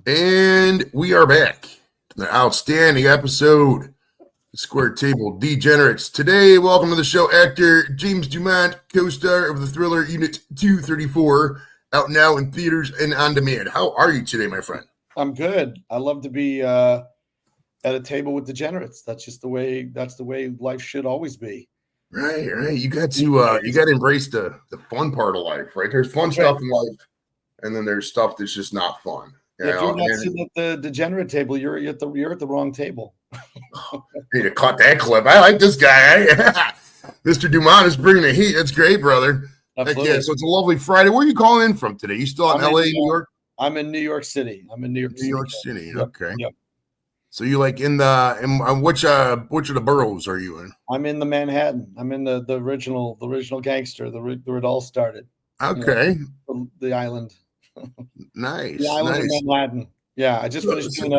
And we are back. The outstanding episode, Square Table Degenerates. Today, welcome to the show, actor James DuMont, co-star of the thriller Unit 234, out now in theaters and on demand. How are you today, my friend? I'm good. I love to be at a table with degenerates. That's just the way. That's the way life should always be. Right. You got to embrace the fun part of life, right? There's fun stuff in life, and then there's stuff that's just not fun. If you're not sitting at the degenerate table, you're at the wrong table. I need to cut that clip. I like this guy. Mr. DuMont is bringing the heat. That's great, brother. Absolutely. Yeah, so it's a lovely Friday. Where are you calling in from today? You still in LA, New York? I'm in New York City. New York City. Yep. Okay. Yep. So you like in which of the boroughs are you in? I'm in the Manhattan. I'm in the original gangster, where it all started. Okay. The island. Nice. The island of Manhattan. Yeah, I just finished doing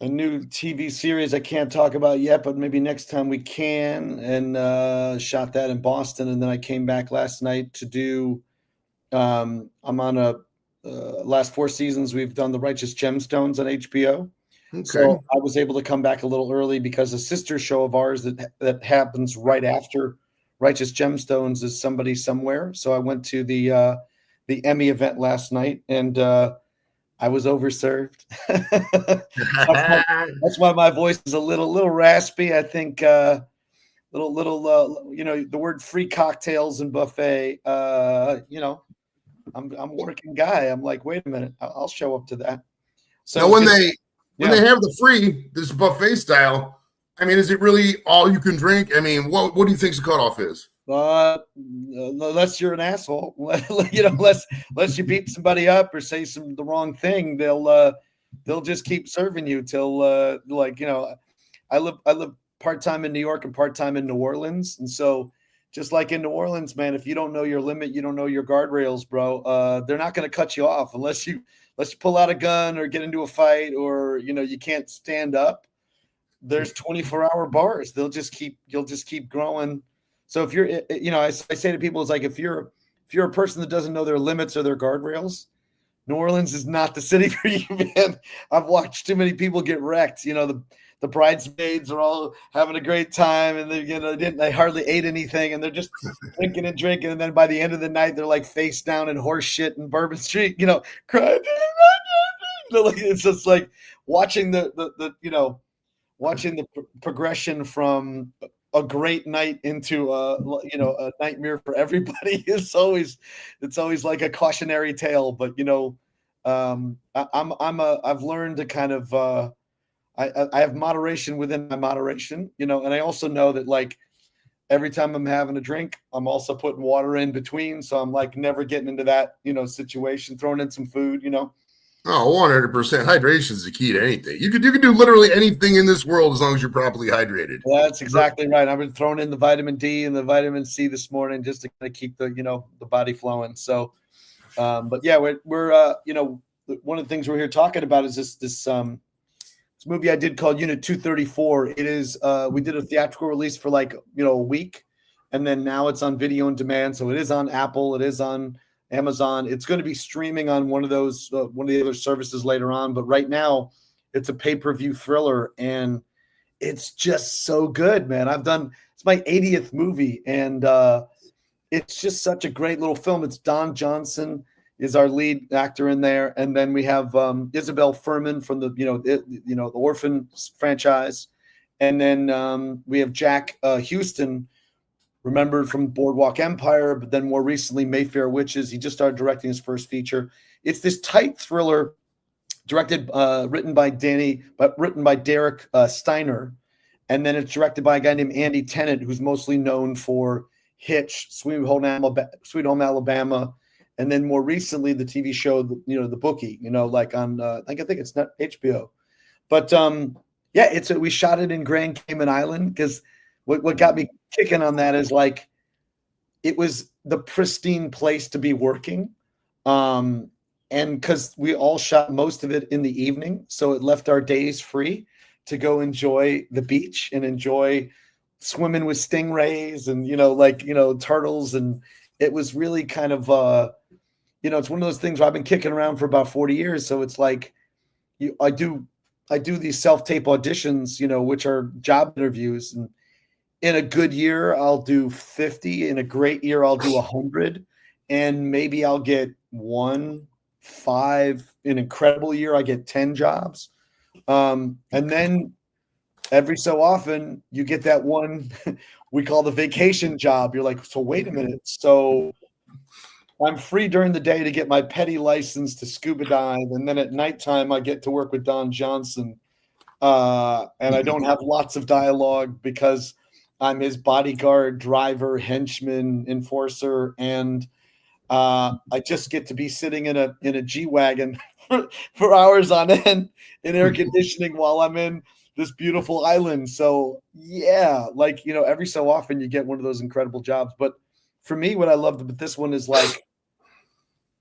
a new TV series I can't talk about yet, but maybe next time we can. And shot that in Boston, and then I came back last night to do. I'm on a last 4 seasons. We've done The Righteous Gemstones on HBO. Okay. So I was able to come back a little early because a sister show of ours that happens right after Righteous Gemstones is Somebody Somewhere. So I went to the Emmy event last night, and I was overserved. That's why my voice is a little raspy. I think little the word free cocktails and buffet. I'm a working guy. I'm like, wait a minute, I'll show up to that. So now when they have the free this buffet style, I mean, is it really all you can drink? I mean, what do you think the cutoff is? Unless you're an asshole, unless you beat somebody up or say the wrong thing, they'll just keep serving you till I live part-time in New York and part-time in New Orleans, and so just like in New Orleans, man, if you don't know your limit, you don't know your guardrails, bro. They're not going to cut you off unless you pull out a gun or get into a fight or you can't stand up. There's 24-hour bars. You'll just keep growing. So if you're, I say to people, it's like if you're a person that doesn't know their limits or their guardrails, New Orleans is not the city for you, man. I've watched too many people get wrecked. The bridesmaids are all having a great time, and they hardly ate anything, and they're just drinking, and then by the end of the night, they're like face down in horse shit in Bourbon Street, crying. It's just like watching the progression from a great night into a nightmare for everybody. It's always like a cautionary tale, but I've learned to kind of I have moderation within my moderation, and I also know that like every time I'm having a drink, I'm also putting water in between, so I'm like never getting into that situation, throwing in some food. Oh, 100%. Hydration is the key to anything. You could do literally anything in this world as long as you're properly hydrated. Well, that's exactly right. I've been throwing in the vitamin D and the vitamin C this morning just to kind of keep the body flowing. So, but yeah, we're one of the things we're here talking about is this movie I did called Unit 234. It is we did a theatrical release for a week, and then now it's on video on demand. So it is on Apple, it is on Amazon. It's going to be streaming on one of the other services later on, but right now it's a pay-per-view thriller, and it's just so good, man. It's my 80th movie, and it's just such a great little film. It's Don Johnson is our lead actor in there, and then we have Isabel Furman from the Orphan franchise, and then we have Jack Houston, remembered from Boardwalk Empire, but then more recently Mayfair Witches. He just started directing his first feature. It's this tight thriller, written by Derek Steiner, and then it's directed by a guy named Andy Tennant, who's mostly known for Hitch, Sweet Home Alabama, and then more recently the TV show, The Bookie, like on I think it's not HBO, but we shot it in Grand Cayman Island because what got me kicking on that is like it was the pristine place to be working, and because we all shot most of it in the evening, so it left our days free to go enjoy the beach and enjoy swimming with stingrays and turtles, and it was really kind of it's one of those things where I've been kicking around for about 40 years. So it's like I do these self-tape auditions, which are job interviews. And in a good year, I'll do 50. In a great year, I'll do 100. And maybe I'll get 1, 5. In an incredible year, I get 10 jobs. And then every so often you get that one we call the vacation job. You're like, so wait a minute. So I'm free during the day to get my petty license to scuba dive. And then at nighttime, I get to work with Don Johnson. And I don't have lots of dialogue because I'm his bodyguard, driver, henchman, enforcer. And I just get to be sitting in a G-Wagon for hours on end in air conditioning while I'm in this beautiful island. So yeah, like, every so often you get one of those incredible jobs. But for me, what I loved about this one is like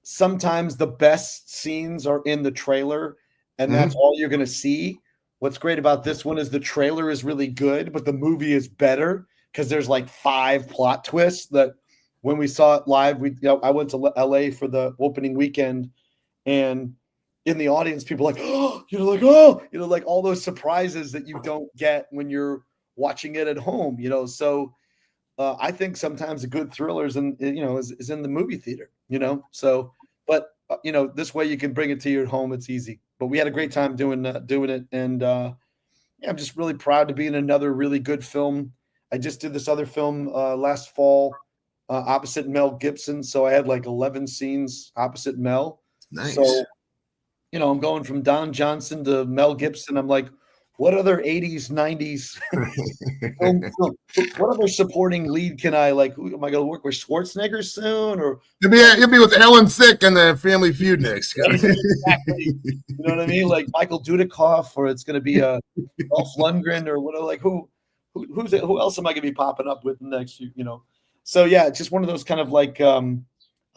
sometimes the best scenes are in the trailer and that's all you're going to see. What's great about this one is the trailer is really good, but the movie is better because there's like 5 plot twists that when we saw it live, I went to LA for the opening weekend, and in the audience, people are like, like all those surprises that you don't get when you're watching it at home, So I think sometimes a good thriller is in the movie theater, So, but this way you can bring it to your home. It's easy. But we had a great time doing it, and I'm just really proud to be in another really good film. I just did this other film last fall opposite Mel Gibson, so I had like 11 scenes opposite Mel. Nice. So, I'm going from Don Johnson to Mel Gibson. I'm like, what other 80s, 90s what other supporting lead can I like? Am I going to work with Schwarzenegger soon? Or you'll be with Ellen Thicke and the Family Feud next. Exactly. You know what I mean? Like Michael Dudikoff, or it's going to be a Dolph Lundgren, or whatever. Like who else am I going to be popping up with next? So yeah, it's just one of those kind of like I'm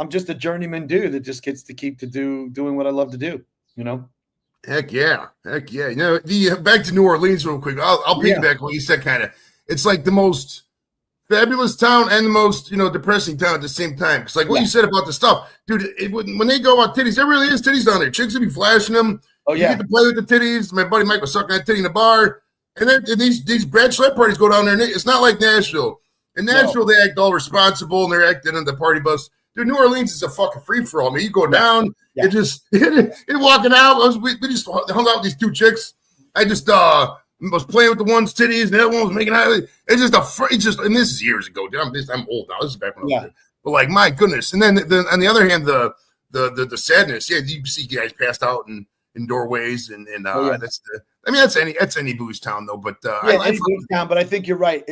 just a journeyman dude that just gets to keep doing what I love to do. Heck yeah. Back to New Orleans real quick. I'll piggyback what you said. Kind of, it's like the most fabulous town and the most depressing town at the same time. It's like what you said about the stuff, dude. When they go about titties, there really is titties down there. Chicks will be flashing them. Oh yeah, you get to play with the titties. My buddy Mike was sucking that titty in the bar, and then these bachelorette parties go down there. And it's not like Nashville. In Nashville, they act all responsible and they're acting on the party bus. Dude, New Orleans is a fucking free for all. I mean, you go down, you're walking out. We just hung out with these 2 chicks. I just was playing with the one's titties, and the other one was making out. It's just, and this is years ago. Dude, I'm old now. This is back when I was there. But like, my goodness. And then on the other hand, the sadness. Yeah, you see guys passed out in doorways, and that's any booze town though. But any booze town. But I think you're right.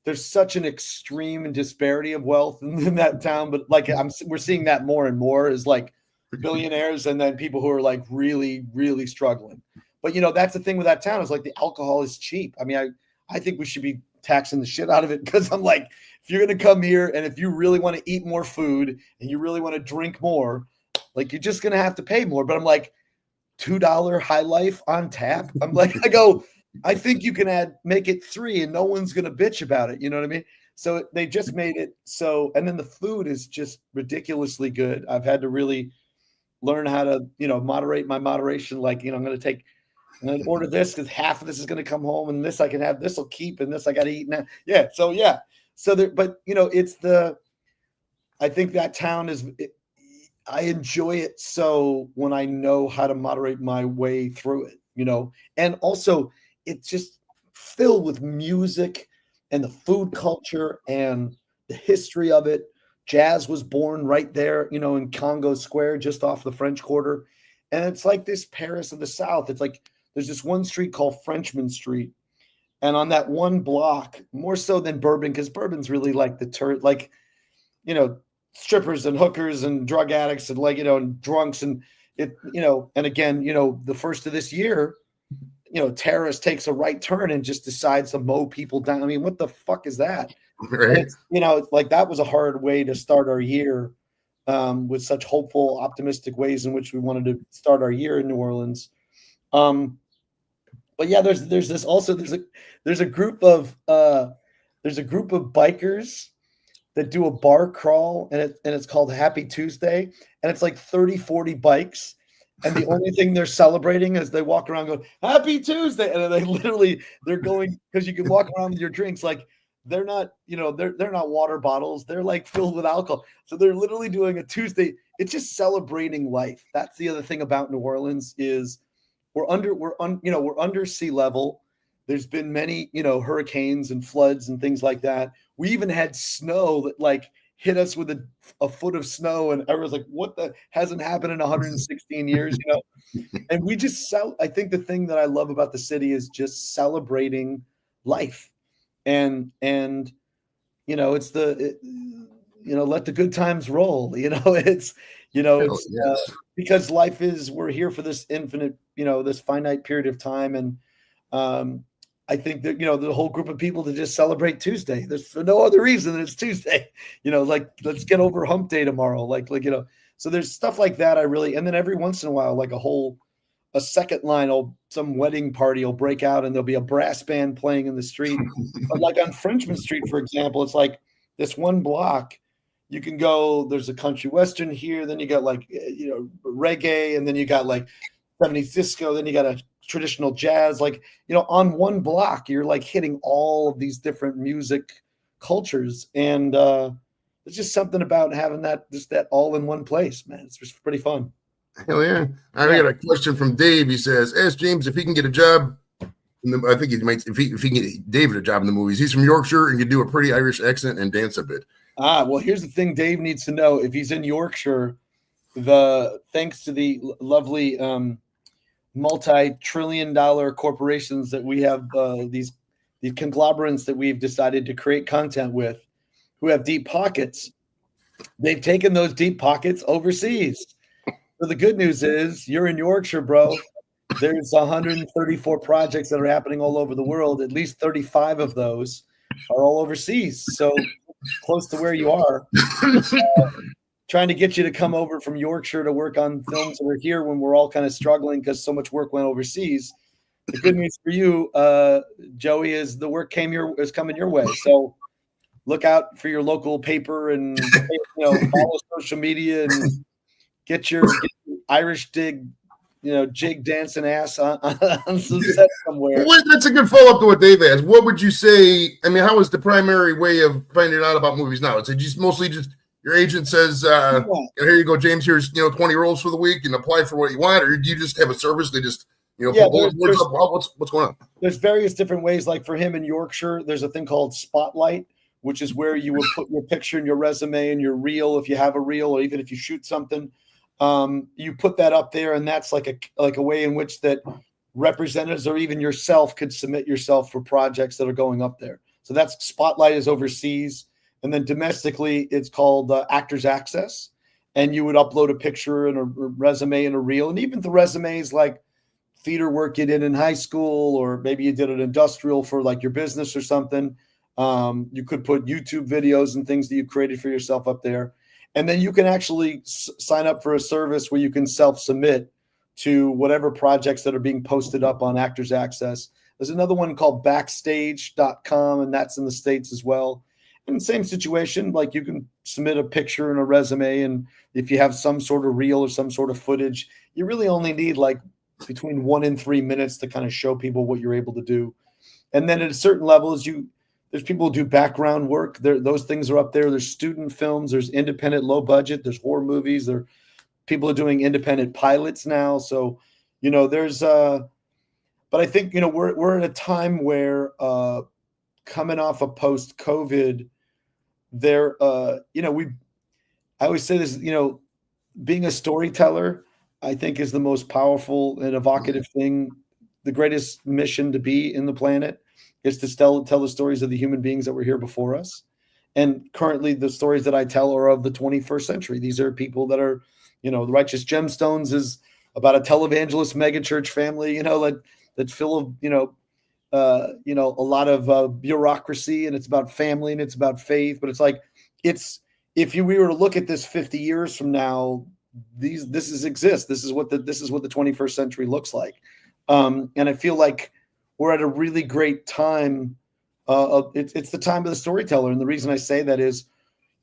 There's such an extreme disparity of wealth in that town, but like we're seeing that more and more is like billionaires and then people who are like really, really struggling. But that's the thing with that town is like the alcohol is cheap. I mean, I think we should be taxing the shit out of it because I'm like, if you're going to come here and if you really want to eat more food and you really want to drink more, like you're just going to have to pay more. But I'm like, $2 High Life on tap. I'm like, I think you can make it 3 and no one's going to bitch about it. You know what I mean? So they just made it so, and then the food is just ridiculously good. I've had to really learn how to, moderate my moderation. Like, I'm going to order this because half of this is going to come home and this I can have, this will keep, and this I got to eat now. Yeah. So, yeah. So there, but I think that town I enjoy it. So when I know how to moderate my way through it, and also, it's just filled with music and the food culture and the history of it. Jazz was born right there, in Congo Square, just off the French Quarter. And it's like this Paris of the South. It's like there's this one street called Frenchman Street. And on that one block, more so than Bourbon, because Bourbon's really like strippers and hookers and drug addicts and and drunks. And and again, the first of this year, terrorist takes a right turn and just decides to mow people down. I mean, what the fuck is that? Right. Like that was a hard way to start our year with such hopeful, optimistic ways in which we wanted to start our year in New Orleans. But yeah, there's this also, there's a group of bikers that do a bar crawl, and it's called Happy Tuesday, and it's like 30, 40 bikes. And the only thing they're celebrating is they walk around going, Happy Tuesday. And they're going, because you can walk around with your drinks. Like they're not, they're not water bottles. They're like filled with alcohol. So they're literally doing a Tuesday. It's just celebrating life. That's the other thing about New Orleans is we're under sea level. There's been many, hurricanes and floods and things like that. We even had snow that like hit us with a foot of snow, and everyone's like, what the hasn't happened in 116 years, And we just I think the thing that I love about the city is just celebrating life. And it's let the good times roll. Because life we're here for this infinite, this finite period of time. And I think that, the whole group of people to just celebrate Tuesday. There's for no other reason than it's Tuesday, like let's get over hump day tomorrow. So there's stuff like that. And then every once in a while, like a second line, some wedding party will break out and there'll be a brass band playing in the street. But like on Frenchman Street, for example, it's like this one block. You can go, there's a country western here. Then you got like, reggae. And then you got like 70s disco. Then you got a traditional jazz, on one block, you're like hitting all of these different music cultures. And there's just something about having that all in one place, man. It's just pretty fun. Hell yeah. I got a question from Dave. He says, ask James if he can get a job. I think he might, if he can get David a job in the movies. He's from Yorkshire and can do a pretty Irish accent and dance a bit. Well, here's the thing Dave needs to know. If he's in Yorkshire, thanks to the lovely multi-trillion-dollar corporations that we have, these conglomerates that we've decided to create content with, who have deep pockets, they've taken those deep pockets overseas. So the good news is you're in Yorkshire, bro. There's 134 projects that are happening all over the world. At least 35 of those are all overseas. So close to where you are. Trying to get you to come over from Yorkshire to work on films that are here when we're all kind of struggling because so much work went overseas. The good news for you, Joey, is the work is coming your way. So look out for your local paper and follow social media and get your Irish jig dancing ass on some set somewhere. Well, that's a good follow-up to what Dave asked. What would you say? I mean, how is the primary way of finding out about movies now? It's just mostly just your agent says, here you go, James, here's 20 roles for the week and apply for what you want, or do you just have a service? They just what's going on? There's various different ways. Like for him in Yorkshire, there's a thing called Spotlight, which is where you would put your picture and your resume and your reel, if you have a reel, or even if you shoot something, you put that up there, and that's like a way in which that representatives or even yourself could submit yourself for projects that are going up there. So that's Spotlight is overseas. And then domestically, it's called Actors Access. And you would upload a picture and a resume and a reel. And even the resumes like theater work you did in high school, or maybe you did an industrial for like your business or something. You could put YouTube videos and things that you created for yourself up there. And then you can actually sign up for a service where you can self-submit to whatever projects that are being posted up on Actors Access. There's another one called backstage.com, and that's in the States as well. In the same situation, like you can submit a picture and a resume, and if you have some sort of reel or some sort of footage, you really only need like between 1 and 3 minutes to kind of show people what you're able to do. And then at a certain level, there's people who do background work. Those things are up there. There's student films. There's independent, low budget. There's horror movies. There people are doing independent pilots now. So, there's but I think we're at a time where coming off of post-COVID, I always say this, being a storyteller, I think is the most powerful and evocative thing. The greatest mission to be in the planet is to tell the stories of the human beings that were here before us. And currently the stories that I tell are of the 21st century. These are people that are, the Righteous Gemstones is about a televangelist megachurch family, that's full of, a lot of bureaucracy, and it's about family and it's about faith. But it's like, if we were to look at this 50 years from now, this exists. This is what the 21st century looks like. And I feel like we're at a really great time. It's the time of the storyteller. And the reason I say that is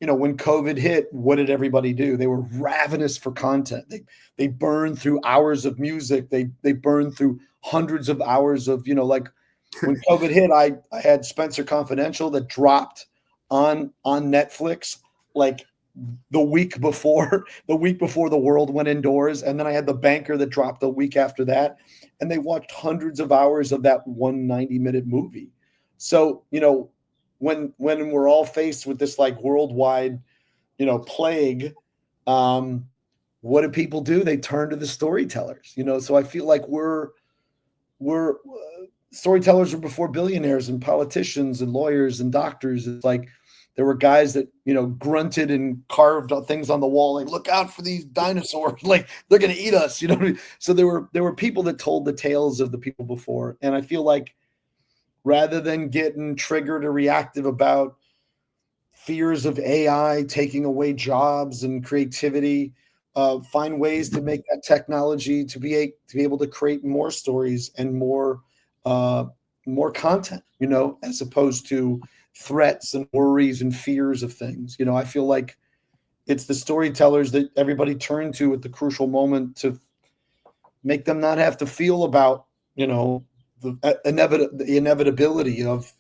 when COVID hit, what did everybody do? They were ravenous for content. They burned through hours of music. They burned through hundreds of hours of, like when COVID hit, I had Spencer Confidential that dropped on Netflix like the week before the world went indoors. And then I had The Banker that dropped the week after that. And they watched hundreds of hours of that 190-minute movie. So, when we're all faced with this like worldwide, plague, what do people do? They turn to the storytellers, So I feel like we're storytellers were before billionaires and politicians and lawyers and doctors. It's like there were guys that grunted and carved things on the wall, like look out for these dinosaurs, like they're gonna eat us, So there were people that told the tales of the people before, and I feel like rather than getting triggered or reactive about fears of AI taking away jobs and creativity, find ways to make that technology to be able to create more stories and more content, as opposed to threats and worries and fears of things. I feel like it's the storytellers that everybody turned to at the crucial moment to make them not have to feel about, the inevitability of,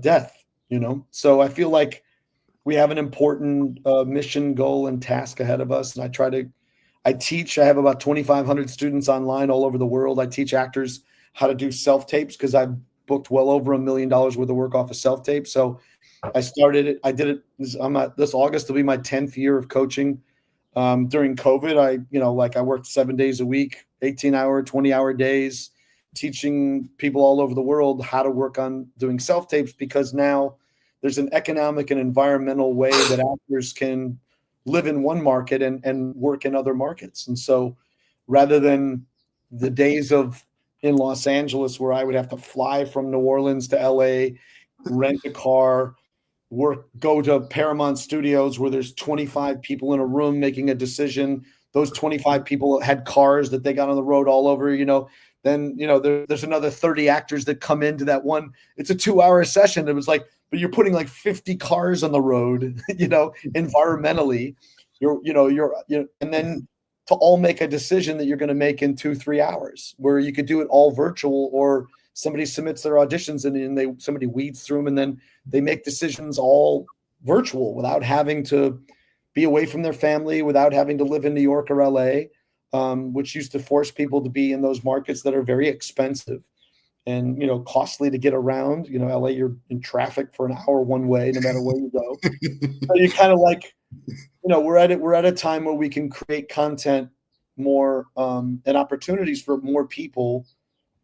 death, So I feel like we have an important mission, goal, and task ahead of us. And I teach, I have about 2,500 students online all over the world. I teach actors how to do self-tapes because I've booked well over $1 million worth of work off of self-tape. So I started it. I did it. This August will be my 10th year of coaching. During COVID, I worked 7 days a week, 18-hour, 20-hour days, teaching people all over the world how to work on doing self-tapes, because now there's an economic and environmental way that actors can live in one market and work in other markets. And so rather than the days in Los Angeles where I would have to fly from New Orleans to LA, rent a car, go to Paramount Studios where there's 25 people in a room making a decision. Those 25 people had cars that they got on the road all over, Then, there's another 30 actors that come into that one. It's a 2-hour session. It was like, but you're putting like 50 cars on the road, environmentally. And then to all make a decision that you're going to make in 2-3 hours, where you could do it all virtual, or somebody submits their auditions and somebody weeds through them, and then they make decisions all virtual without having to be away from their family, without having to live in New York or LA, which used to force people to be in those markets that are very expensive and, costly to get around. LA, you're in traffic for an hour one way, no matter where you go. So you kind of like, we're at a time where we can create content more and opportunities for more people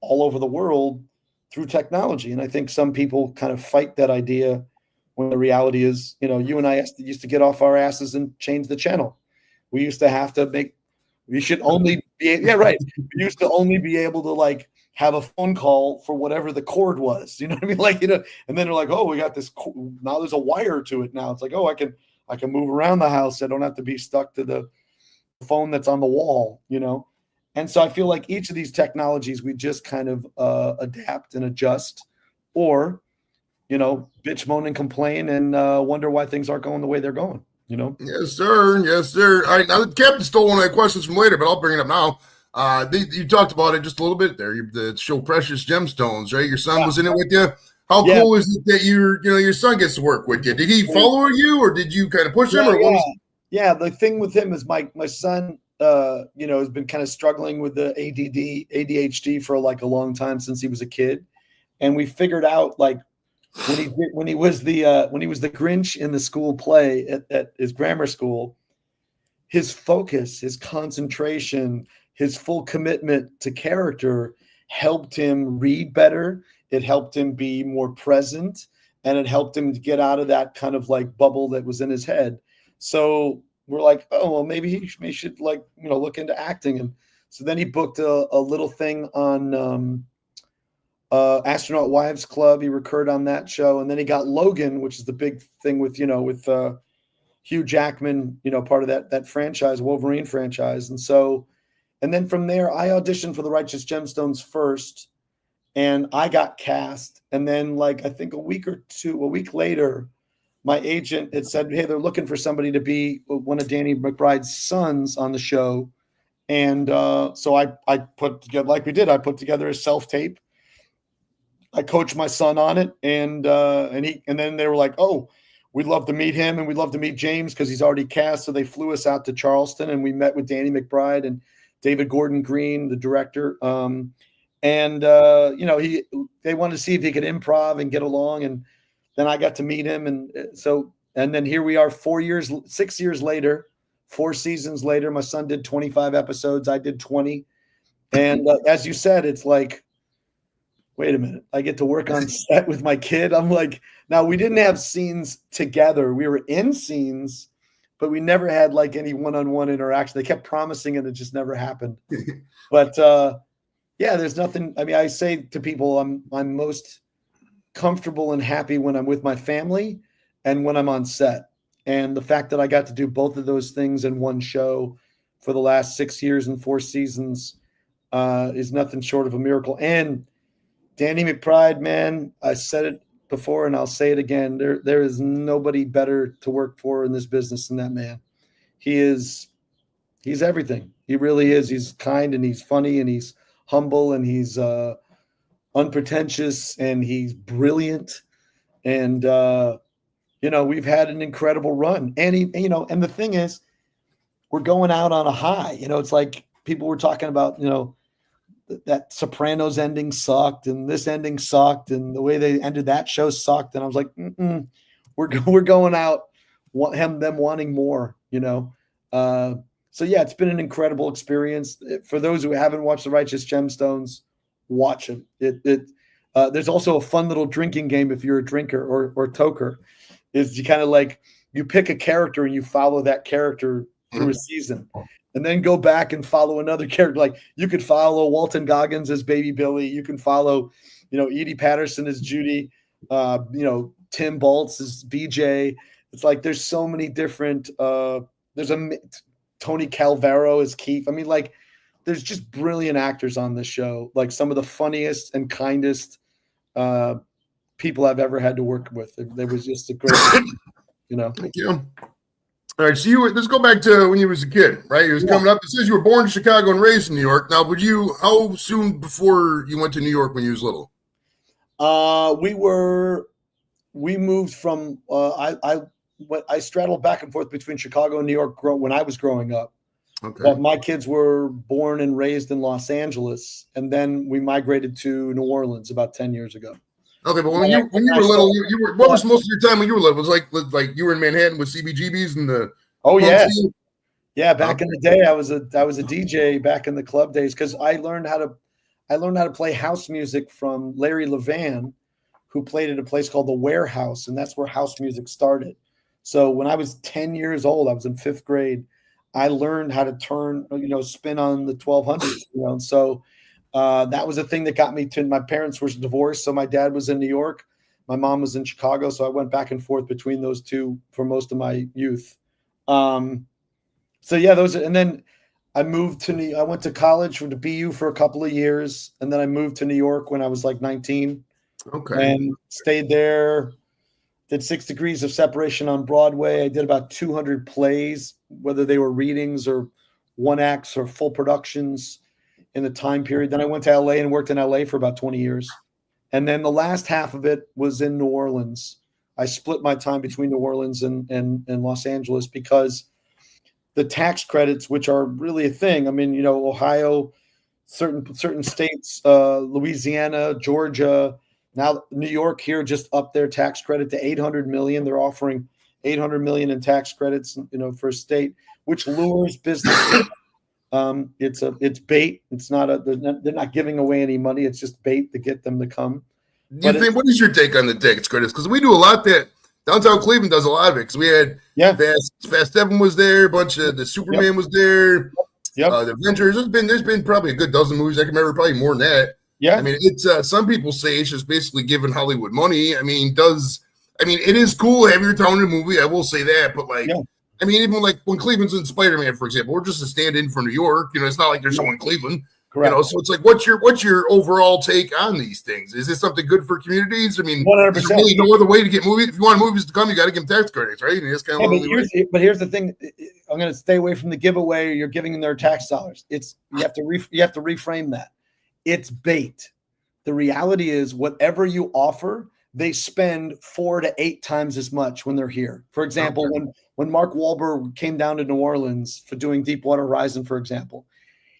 all over the world through technology. And I think some people kind of fight that idea when the reality is, you and I used to get off our asses and change the channel. We used to have to we should only be, we used to only be able to like have a phone call for whatever the cord was, you know what I mean? And then they're like, oh, we got this, now there's a wire to it now. It's like, oh, I can move around the house. I don't have to be stuck to the phone that's on the wall, And so I feel like each of these technologies, we just kind of adapt and adjust, or, bitch, moan, and complain and wonder why things aren't going the way they're going, Yes, sir. Yes, sir. All right. Now, the captain stole one of my questions from later, but I'll bring it up now. You talked about it just a little bit there. The show Precious Gemstones, right? Your son was in it with you. How cool is it that your son gets to work with you? Did he follow you, or did you kind of push him? The thing with him is my son, has been kind of struggling with the ADHD for like a long time, since he was a kid, and we figured out like when he was the Grinch in the school play at his grammar school, his focus, his concentration, his full commitment to character helped him read better. It helped him be more present, and it helped him to get out of that kind of like bubble that was in his head. So we're like, oh, well, maybe he should like, look into acting. And so then he booked a little thing on Astronaut Wives Club. He recurred on that show. And then he got Logan, which is the big thing with Hugh Jackman, part of that franchise, Wolverine franchise. And then from there, I auditioned for the Righteous Gemstones first, and I got cast. And then like, I think a week later, my agent had said, hey, they're looking for somebody to be one of Danny McBride's sons on the show. And so I put together, like we did, I put together a self-tape. I coached my son on it, and then they were like, oh, we'd love to meet him, and we'd love to meet James because he's already cast. So they flew us out to Charleston, and we met with Danny McBride and David Gordon Green, the director. They wanted to see if he could improv and get along, and then I got to meet him, and then here we are 6 years later, 4 seasons later. My son did 25 episodes, I did 20, and as you said, it's like, wait a minute, I get to work on set with my kid. I'm like, now we didn't have scenes together. We were in scenes, but we never had like any one-on-one interaction. They kept promising it. It just never happened. But there's nothing. I mean, I say to people, I'm most comfortable and happy when I'm with my family and when I'm on set. And the fact that I got to do both of those things in one show for the last 6 years and 4 seasons is nothing short of a miracle. And Danny McBride, man, I said it before and I'll say it again. There is nobody better to work for in this business than that man. He's everything. He really is. He's kind and he's funny and he's humble and he's unpretentious and he's brilliant. And, we've had an incredible run. And and the thing is, we're going out on a high. It's like people were talking about, that Sopranos ending sucked and this ending sucked and the way they ended that show sucked. And I was like, we're going out, them wanting more, So yeah, it's been an incredible experience. For those who haven't watched The Righteous Gemstones, watch them. There's also a fun little drinking game if you're a drinker or toker, is you kind of like, you pick a character and you follow that character through a season. And then go back and follow another character. Like you could follow Walton Goggins as Baby Billy. You can follow, Edie Patterson as Judy. Tim Baltz as BJ. It's like there's so many different. There's Tony Calvero as Keith. I mean, like there's just brilliant actors on this show. Like some of the funniest and kindest people I've ever had to work with. There was just a great, Thank you. All right, so let's go back to when you was a kid, right? It was coming up. It says you were born in Chicago and raised in New York. Now, how soon before you went to New York when you was little? We moved from, I straddled back and forth between Chicago and New York when I was growing up. Okay. But my kids were born and raised in Los Angeles, and then we migrated to New Orleans about 10 years ago. Okay, but when you were little, what was most of your time when you were little? Was like you were in Manhattan with CBGBs and the back in the day I was a DJ back in the club days because I learned how to play house music from Larry Levan, who played at a place called the Warehouse, and that's where house music started. So when I was 10 years old, I was in 5th grade. I learned how to spin on the 1200s, so. That was a thing that got me to. My parents were divorced, so my dad was in New York, my mom was in Chicago, so I went back and forth between those two for most of my youth. And then I moved I went to college to BU for a couple of years, and then I moved to New York when I was like 19. Okay, and stayed there. Did 6 Degrees of Separation on Broadway. I did about 200 plays, whether they were readings or one acts or full productions. In the time period. Then I went to LA and worked in LA for about 20 years. And then the last half of it was in New Orleans. I split my time between New Orleans and Los Angeles because the tax credits, which are really a thing. I mean, Ohio, certain states, Louisiana, Georgia, now New York here just upped their tax credit to $800 million. They're offering $800 million in tax credits, for a state, which lures business. It's bait. It's not they're not giving away any money. It's just bait to get them to come. What is your take on the tax credits? Because we do a lot that downtown Cleveland does a lot of it. Because we had Fast 7 was there, a bunch of the Superman was there. The Adventures. There's been probably a good dozen movies I can remember, probably more than that. Yeah. I mean, it's some people say it's just basically giving Hollywood money. I mean, it is cool having your town in a movie. I will say that, but I mean, even like when Cleveland's in Spider-Man, for example, we're just a stand-in for New York. It's not like there's someone in Cleveland. Correct. So it's like, what's your overall take on these things? Is this something good for communities? I mean, 100%. there's really no other way to get movies. If you want movies to come, you got to give them tax credits, right? And it's kind of but here's the thing. I'm going to stay away from the giveaway. You're giving them their tax dollars. You have to reframe that. It's bait. The reality is, whatever you offer, they spend 4 to 8 times as much when they're here. For example, when Mark Wahlberg came down to New Orleans for doing Deepwater Horizon, for example,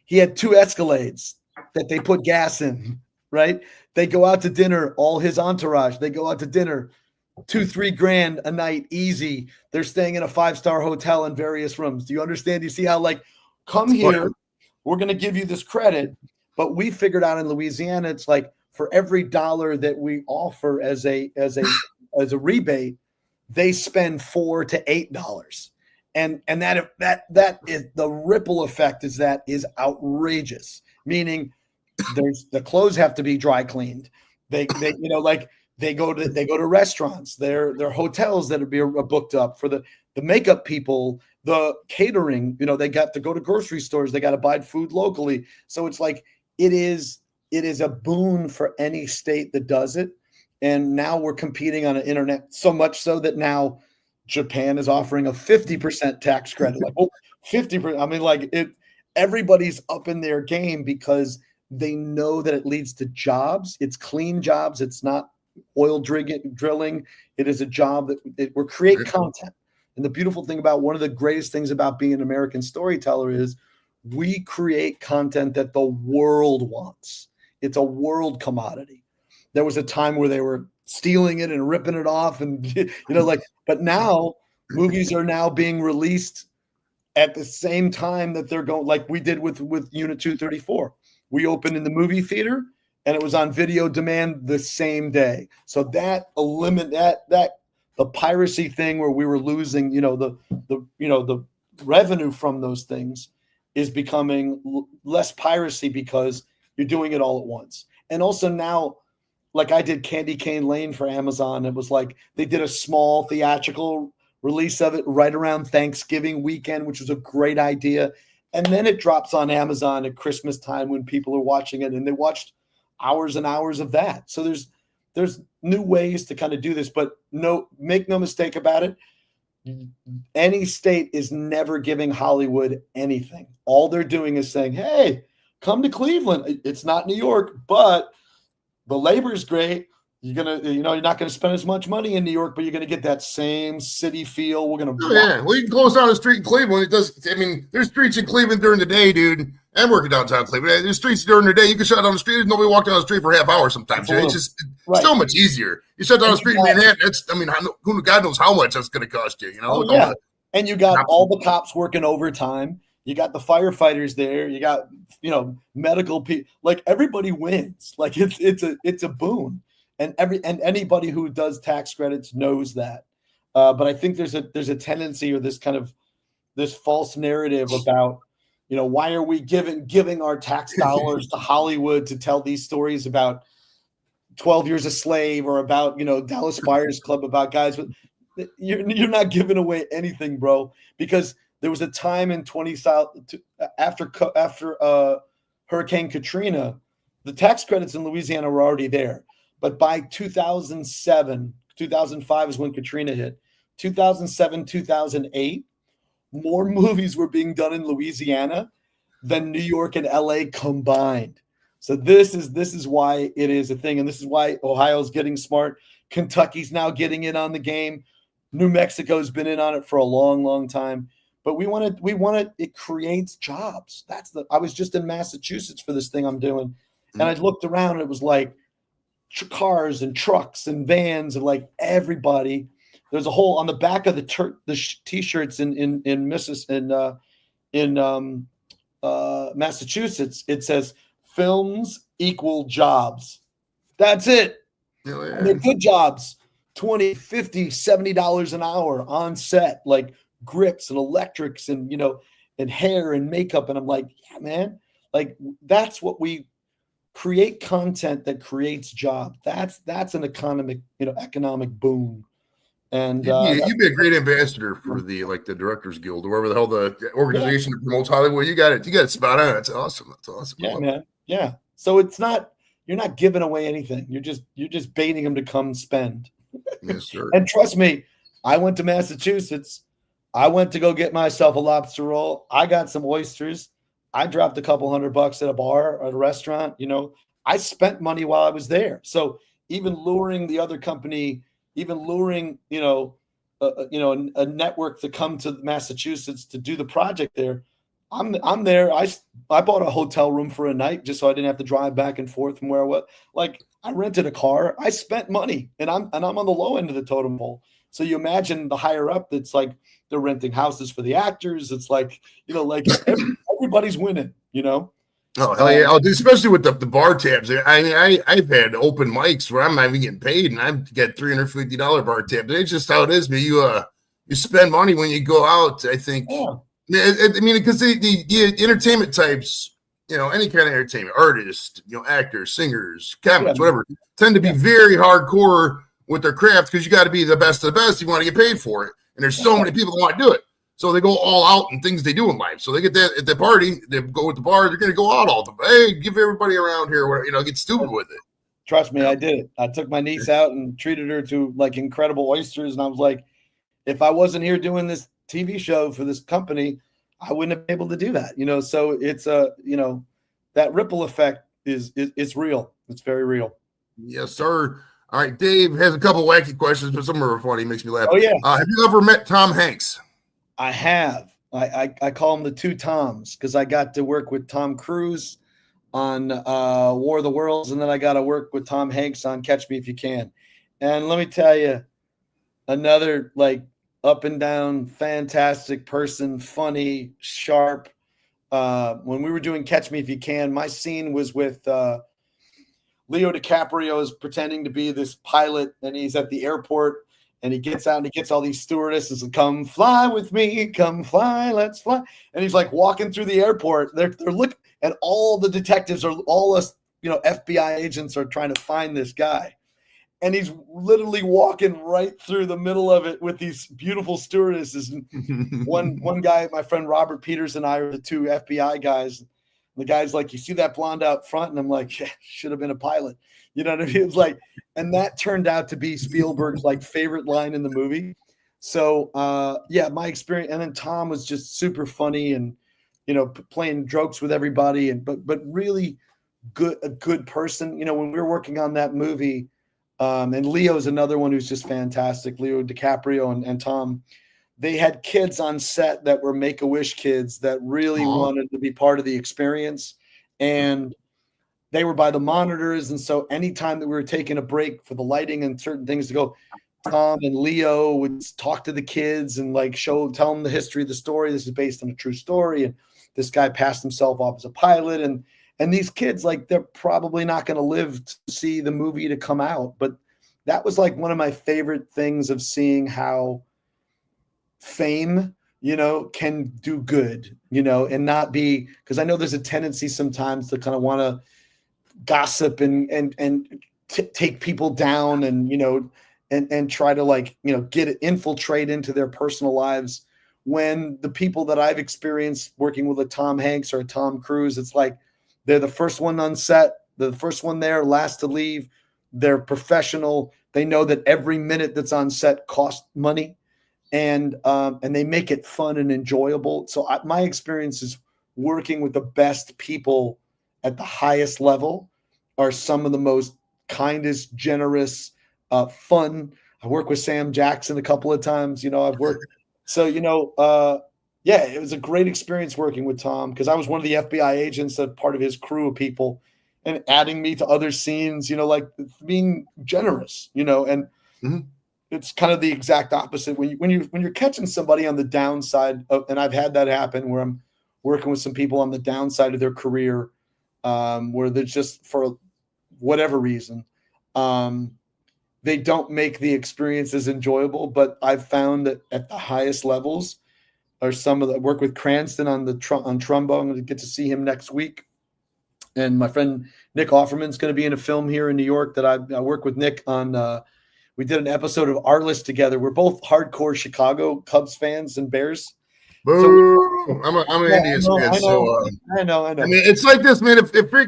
he had 2 Escalades that they put gas in, right? They go out to dinner, all his entourage, they go out to dinner, $2-3 grand a night, easy. They're staying in a 5-star hotel in various rooms. Do you understand? You see how, like, come here, we're going to give you this credit, but we figured out in Louisiana, it's like for every dollar that we offer as a rebate, they spend $4 to $8. And that is the ripple effect is outrageous. Meaning, the clothes have to be dry cleaned. They go to restaurants. They're hotels that are being booked up for the makeup people, the catering. They got to go to grocery stores. They got to buy food locally. So it's like it is a boon for any state that does it. And now we're competing on an internet so much so that now Japan is offering a 50% tax credit. Like, 50%. I mean, like, everybody's up in their game because they know that it leads to jobs. It's clean jobs. It's not oil drilling. It is a job that we're create content. And the beautiful thing about one of the greatest things about being an American storyteller is we create content that the world wants. It's a world commodity. There was a time where they were stealing it and ripping it off, and but now movies are now being released at the same time that they're going, like we did with Unit 234. We opened in the movie theater and it was on video demand the same day. So that the piracy thing where we were losing, the revenue from those things is becoming less piracy because you're doing it all at once. And also now, like I did Candy Cane Lane for Amazon. It was like they did a small theatrical release of it right around Thanksgiving weekend, which was a great idea. And then it drops on Amazon at Christmas time when people are watching it, and they watched hours and hours of that. So there's new ways to kind of do this, but make no mistake about it. Any state is never giving Hollywood anything. All they're doing is saying, hey, come to Cleveland. It's not New York, but the labor is great. You're not gonna spend as much money in New York, but you're gonna get that same city feel. We're gonna well, you can close down a street in Cleveland. It does. I mean, there's streets in Cleveland during the day, dude. I'm working downtown Cleveland. There's streets during the day. You can shut down the street. Nobody walk down the street for a half hour sometimes. It's just so much easier. You shut down the street in Manhattan. God knows how much that's going to cost you. And you got all the cops working overtime. You got the firefighters there. You got medical people. Like, everybody wins. Like, it's a boon. And anybody who does tax credits knows that. But I think there's a tendency, or this kind of this false narrative about, why are we giving our tax dollars to Hollywood to tell these stories about 12 Years a Slave or about, Dallas Buyers Club, about guys. But you're not giving away anything, bro, because there was a time in after Hurricane Katrina, the tax credits in Louisiana were already there. But by 2007, 2005 is when Katrina hit. 2007, 2008, more movies were being done in Louisiana than New York and LA combined. So this is why it is a thing, and this is why Ohio's getting smart. Kentucky's now getting in on the game. New Mexico's been in on it for a long, long time. But we want it. It creates jobs. I was just in Massachusetts for this thing I'm doing, and I looked around and it was like cars and trucks and vans and like everybody. There's a whole on the back of the t-shirts in Massachusetts. It says films equal jobs. That's it. And they're good jobs. $20, $50, $70 an hour on set, like grips and electrics and and hair and makeup. And I'm like, yeah, man, like that's what we create, content that creates jobs. That's an economic boom. And you'd be a great ambassador for the Directors Guild or whatever the hell the organization that promotes Hollywood. You got it. You got it spot on. That's awesome. That's awesome. Yeah, man. Yeah. So you're not giving away anything. You're just baiting them to come spend. Yes, sir. And trust me, I went to Massachusetts. I went to go get myself a lobster roll. I got some oysters. I dropped a couple $100 at a bar or at a restaurant. I spent money while I was there. So even luring the other company, even luring, a network to come to Massachusetts to do the project there, I'm there. I bought a hotel room for a night just so I didn't have to drive back and forth from where I was. Like, I rented a car. I spent money, and I'm on the low end of the totem pole. So you imagine the higher up, that's like they're renting houses for the actors. It's like, everybody's winning, Oh, hell yeah. Especially with the bar tabs. I've had open mics where I'm not even getting paid, and I've got $350 bar tabs. It's just how it is, man. You spend money when you go out, I think. Yeah. I mean, because the entertainment types, any kind of entertainment, artists, actors, singers, comics, whatever, tend to be very hardcore with their craft because you got to be the best of the best. You want to get paid for it. And there's so many people that want to do it. So they go all out in things they do in life. So they get that at the party, they go with the bar, they're going to go out all the time. Hey, give everybody around here, get stupid with it. Trust me, I did it. I took my niece out and treated her to incredible oysters. And I was like, if I wasn't here doing this TV show for this company, I wouldn't have been able to do that. So it's that ripple effect is real. It's very real. Yes, sir. All right, Dave has a couple wacky questions, but some are funny. Makes me laugh. Oh, yeah. Have you ever met Tom Hanks? I have. I call him the two Toms because I got to work with Tom Cruise on War of the Worlds, and then I got to work with Tom Hanks on Catch Me If You Can. And let me tell you, another up and down, fantastic person, funny, sharp. When we were doing Catch Me If You Can, my scene was with Leo DiCaprio is pretending to be this pilot, and he's at the airport, and he gets out and he gets all these stewardesses and come fly with me, come fly, let's fly. And he's walking through the airport. They're looking, and all the detectives are all us, FBI agents are trying to find this guy. And he's literally walking right through the middle of it with these beautiful stewardesses. And one guy, my friend Robert Peters and I are the two FBI guys. The guy's like, you see that blonde out front? And I'm like, yeah, should have been a pilot. You know what I mean? It's and that turned out to be Spielberg's favorite line in the movie. So my experience. And then Tom was just super funny and, playing jokes with everybody but really a good person. When we were working on that movie, and Leo's another one who's just fantastic. Leo DiCaprio and Tom, they had kids on set that were Make-A-Wish kids that really wanted to be part of the experience. And they were by the monitors. And so anytime that we were taking a break for the lighting and certain things to go, Tom and Leo would talk to the kids and tell them the history of the story. This is based on a true story. And this guy passed himself off as a pilot. And these kids, they're probably not going to live to see the movie to come out. But that was one of my favorite things of seeing how fame, can do good, and not be, because I know there's a tendency sometimes to kind of want to gossip and take people down and try to infiltrate into their personal lives. When the people that I've experienced working with a Tom Hanks or a Tom Cruise, it's they're the first one on set. They're the first one there, last to leave. They're professional. They know that every minute that's on set costs money, and they make it fun and enjoyable. So my experience is working with the best people at the highest level are some of the most kindest, generous, fun. I worked with Sam Jackson a couple of times. I've worked. So, it was a great experience working with Tom because I was one of the FBI agents, a part of his crew of people, and adding me to other scenes, being generous, and it's kind of the exact opposite when you're catching somebody on the downside of, and I've had that happen where I'm working with some people on the downside of their career, where they're just for whatever reason, they don't make the experience as enjoyable. But I've found that at the highest levels are some of the work with Cranston on trombone. I'm going to get to see him next week. And my friend Nick Offerman's going to be in a film here in New York that I work with Nick on we did an episode of Our List together. We're both hardcore Chicago Cubs fans and Bears. Boo! I'm an Indians fan, I know. I mean, it's like this, man. If I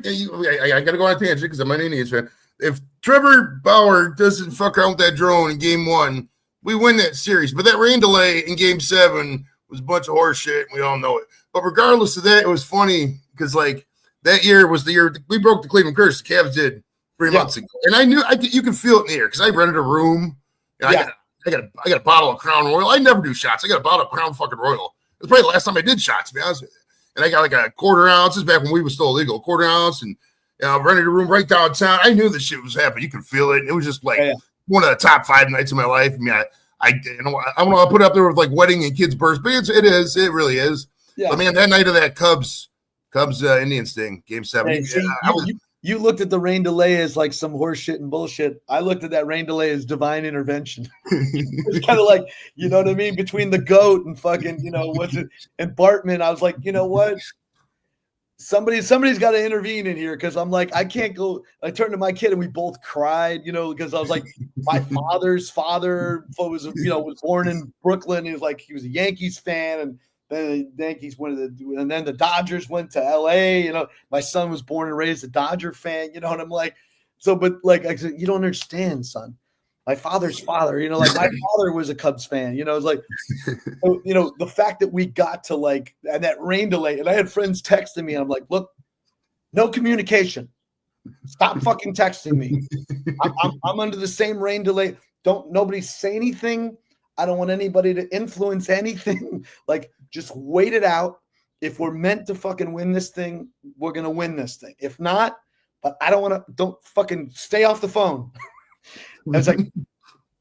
got to go on a tangent because I'm an Indians fan. If Trevor Bauer doesn't fuck around with that drone in Game 1, we win that series. But that rain delay in Game 7 was a bunch of horse shit, and we all know it. But regardless of that, it was funny because, like, that year was the year we broke the Cleveland curse. The Cavs did 3 months ago, and I knew you could feel it in the air because I rented a room. And I got a bottle of Crown Royal. I never do shots. I got a bottle of Crown fucking Royal. It was probably the last time I did shots, to be honest with you. And I got like a quarter ounce. This is back when we was still illegal. Quarter ounce, and rented a room right downtown. I knew this shit was happening. You could feel it. It was just like one of the top 5 nights of my life. I mean, I don't know. I put it up there with like wedding and kids' births, but it really is. Yeah. But man, that night of that Cubs Indians thing, Game 7. Hey, you looked at the rain delay as like some horse shit and bullshit. I looked at that rain delay as divine intervention. It's kind of like, you know what I mean? Between the GOAT and fucking, and Bartman, I was like, you know what? Somebody's got to intervene in here because I'm like, I can't go. I turned to my kid and we both cried, because I was like, my father's father was born in Brooklyn. He was a Yankees fan, and then the Yankees and then the Dodgers went to LA. My son was born and raised a Dodger fan, and I'm like, but like I said, you don't understand, son. My father's father, like my father was a Cubs fan, it's like, the fact that we got to like, and that rain delay, and I had friends texting me, and I'm like, look, no communication. Stop fucking texting me. I'm under the same rain delay. Nobody say anything. I don't want anybody to influence anything. Like, just wait it out. If we're meant to fucking win this thing, we're going to win this thing. If not, but don't fucking stay off the phone. I was like,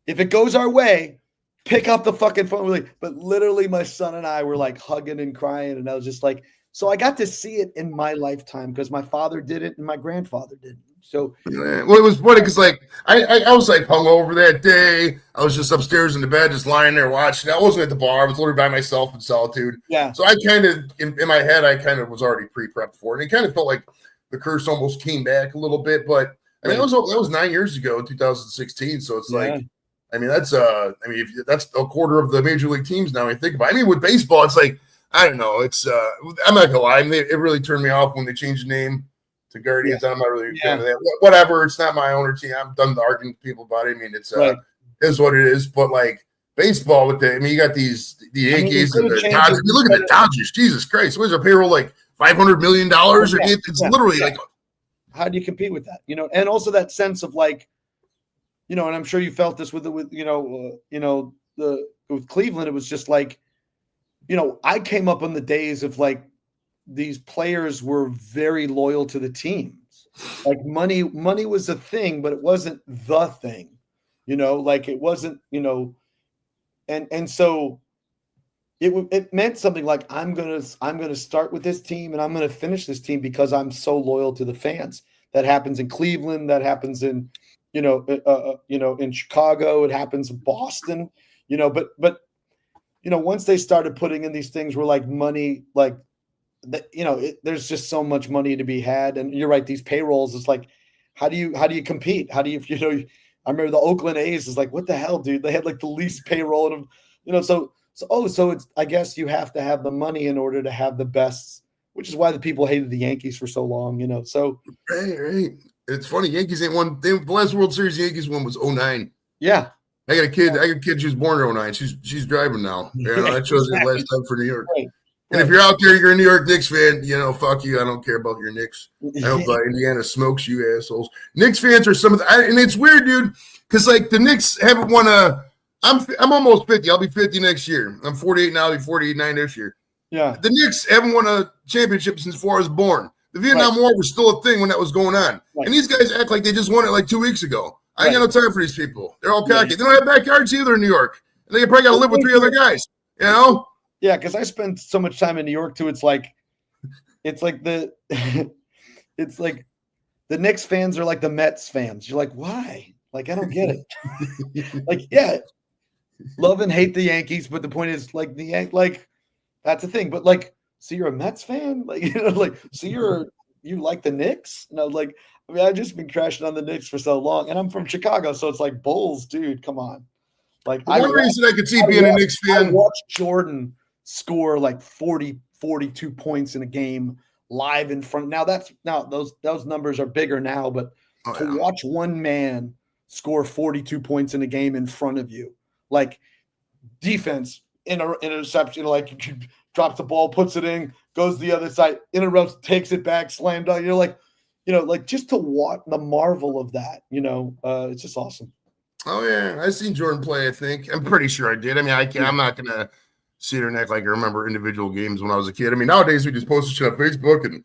if it goes our way, pick up the fucking phone. But literally my son and I were like hugging and crying. And I was just like, so I got to see it in my lifetime because my father did it and my grandfather did it. So, well, it was funny because like I was like hungover that day. I was just upstairs in the bed, just lying there watching. I wasn't at the bar. I was literally by myself in solitude. Yeah. So I kind of in my head, I kind of was already pre-prepped for it. And it kind of felt like the curse almost came back a little bit. But I mean, that was 9 years ago, 2016. So it's like, I mean, that's that's a quarter of the major league teams now. I think about. I mean, with baseball, it's like I don't know. It's I'm not gonna lie. I mean, it really turned me off when they changed the name to Guardians. I'm not really a fan of that. Whatever. It's not my owner team. I'm done arguing with people about it. I mean, it's is what it is. But like baseball with the, you got the Yankees and the Dodgers. You look at the Dodgers. Jesus Christ, what is their payroll like? $500 million? It's literally like. How do you compete with that? And also that sense of like, and I'm sure you felt this with Cleveland. It was just like, I came up on the days of like these players were very loyal to the teams. Like money was a thing, but it wasn't the thing, like it wasn't, and so it meant something like I'm gonna start with this team and I'm gonna finish this team because I'm so loyal to the fans. That happens in Cleveland. That happens in in Chicago. It happens in Boston. But once they started putting in these things where like money, like there's just so much money to be had. And you're right, these payrolls is like, how do you compete? How do you I remember the Oakland A's is like, what the hell, dude? They had like the least payroll, and so it's, I guess you have to have the money in order to have the best, which is why the people hated the Yankees for so long, so. Right. It's funny. Yankees ain't won. The last World Series the Yankees won was 2009. Yeah. I got a kid. I got a kid. She was born in 2009. She's driving now. I chose it last time for New York. Right. And if you're out there, you're a New York Knicks fan, fuck you. I don't care about your Knicks. I hope Indiana smokes you assholes. Knicks fans are some of the, and it's weird, dude, because like the Knicks haven't won I'm almost 50. I'll be 50 next year. I'm 48 now. I'll be 48 this year. Yeah. The Knicks haven't won a championship since before I was born. The Vietnam War was still a thing when that was going on. Right. And these guys act like they just won it like 2 weeks ago. I ain't got no time for these people. They're all cocky. They don't have backyards either in New York. And they probably got to live with 3 other guys, Yeah, because I spent so much time in New York too. It's like the Knicks fans are like the Mets fans. You're like, why? Like, I don't get it. Like, yeah, love and hate the Yankees, but the point is, like, that's the thing. But like, so you're a Mets fan, like, so you're you like the Knicks? And I was like, I mean, I've just been crashing on the Knicks for so long, and I'm from Chicago, so it's like Bulls, dude. Come on, like One reason I could see being a Knicks fan. I watched Jordan score like 40, 42 points in a game live in front. Now those numbers are bigger now, but watch one man score 42 points in a game in front of you, like defense, interception, like drops the ball, puts it in, goes the other side, interrupts, takes it back, slam dunk. You're like, like just to watch the marvel of that, it's just awesome. Oh yeah, I seen Jordan play. I think I'm pretty sure I did. I mean, I'm not gonna sit here and act like I remember individual games when I was a kid. I mean, nowadays we just post shit on Facebook and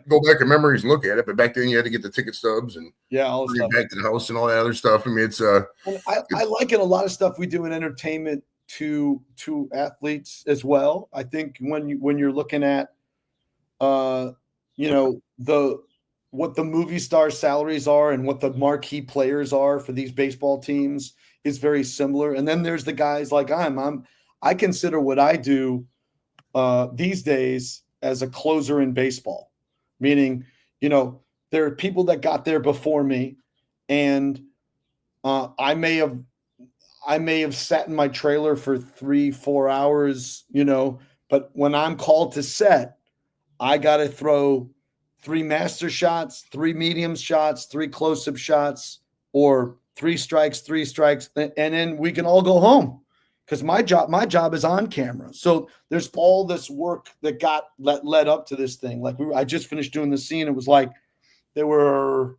go back in memories and look at it. But back then you had to get the ticket stubs and all bring it back to the house and all that other stuff. I mean, it's I like it. A lot of stuff we do in entertainment to athletes as well. I think when you're looking at what the movie star salaries are and what the marquee players are for these baseball teams is very similar. And then there's the guys like I consider what I do these days as a closer in baseball, meaning, there are people that got there before me, and I may have sat in my trailer for 3-4 hours, but when I'm called to set, I got to throw 3 master shots, 3 medium shots, 3 close-up shots, or 3 strikes, and then we can all go home because my job is on camera. So there's all this work that led up to this thing. Like I just finished doing the scene. It was like there were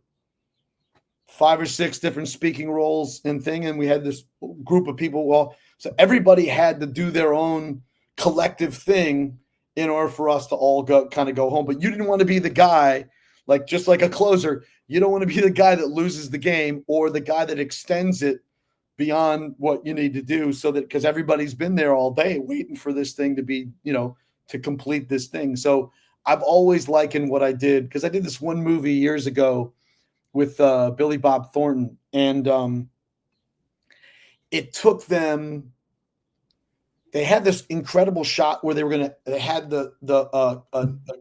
5 or 6 different speaking roles and thing, and we had this group of people. Well, so everybody had to do their own collective thing in order for us to all go home. But you didn't want to be the guy, just like a closer, you don't want to be the guy that loses the game or the guy that extends it beyond what you need to do, so that because everybody's been there all day waiting for this thing to be, to complete this thing. So I've always likened what I did, because I did this one movie years ago with Billy Bob Thornton, and it took them. They had this incredible shot where they had the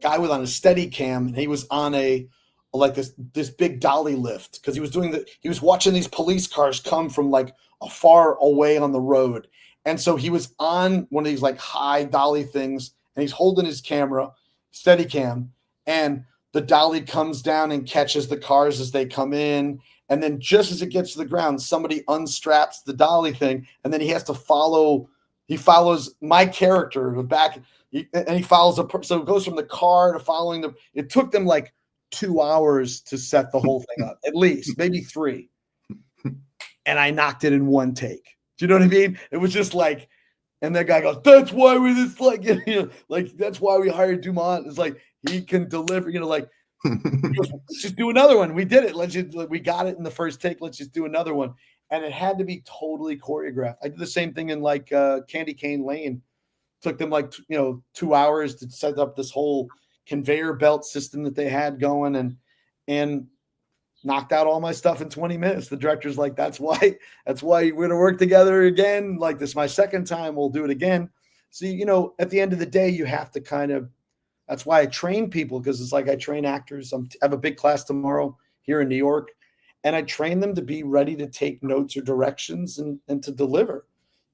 guy was on a steady cam, and he was on this big dolly lift, because he was watching these police cars come from like a far away on the road. And so he was on one of these like high dolly things, and he's holding his camera, steady cam, and the dolly comes down and catches the cars as they come in. And then just as it gets to the ground, somebody unstraps the dolly thing, and then he has to follow. He follows my character the back, and he follows so it goes from the car to following them. It took them like 2 hours to set the whole thing up, at least, maybe 3. And I knocked it in one take. Do you know what I mean? It was just like, and that guy goes, "That's why we just that's why we hired DuMont." It's like he can deliver. Let's just do another one. We did it. We got it in the first take. Let's just do another one. And it had to be totally choreographed. I did the same thing in Candy Cane Lane. Took them 2 hours to set up this whole conveyor belt system that they had going, and knocked out all my stuff in 20 minutes. The director's like, that's why we're going to work together again. Like, this is my second time. We'll do it again. So, at the end of the day, you have to that's why I train people, because it's like I train actors. I have a big class tomorrow here in New York. And I train them to be ready to take notes or directions and to deliver.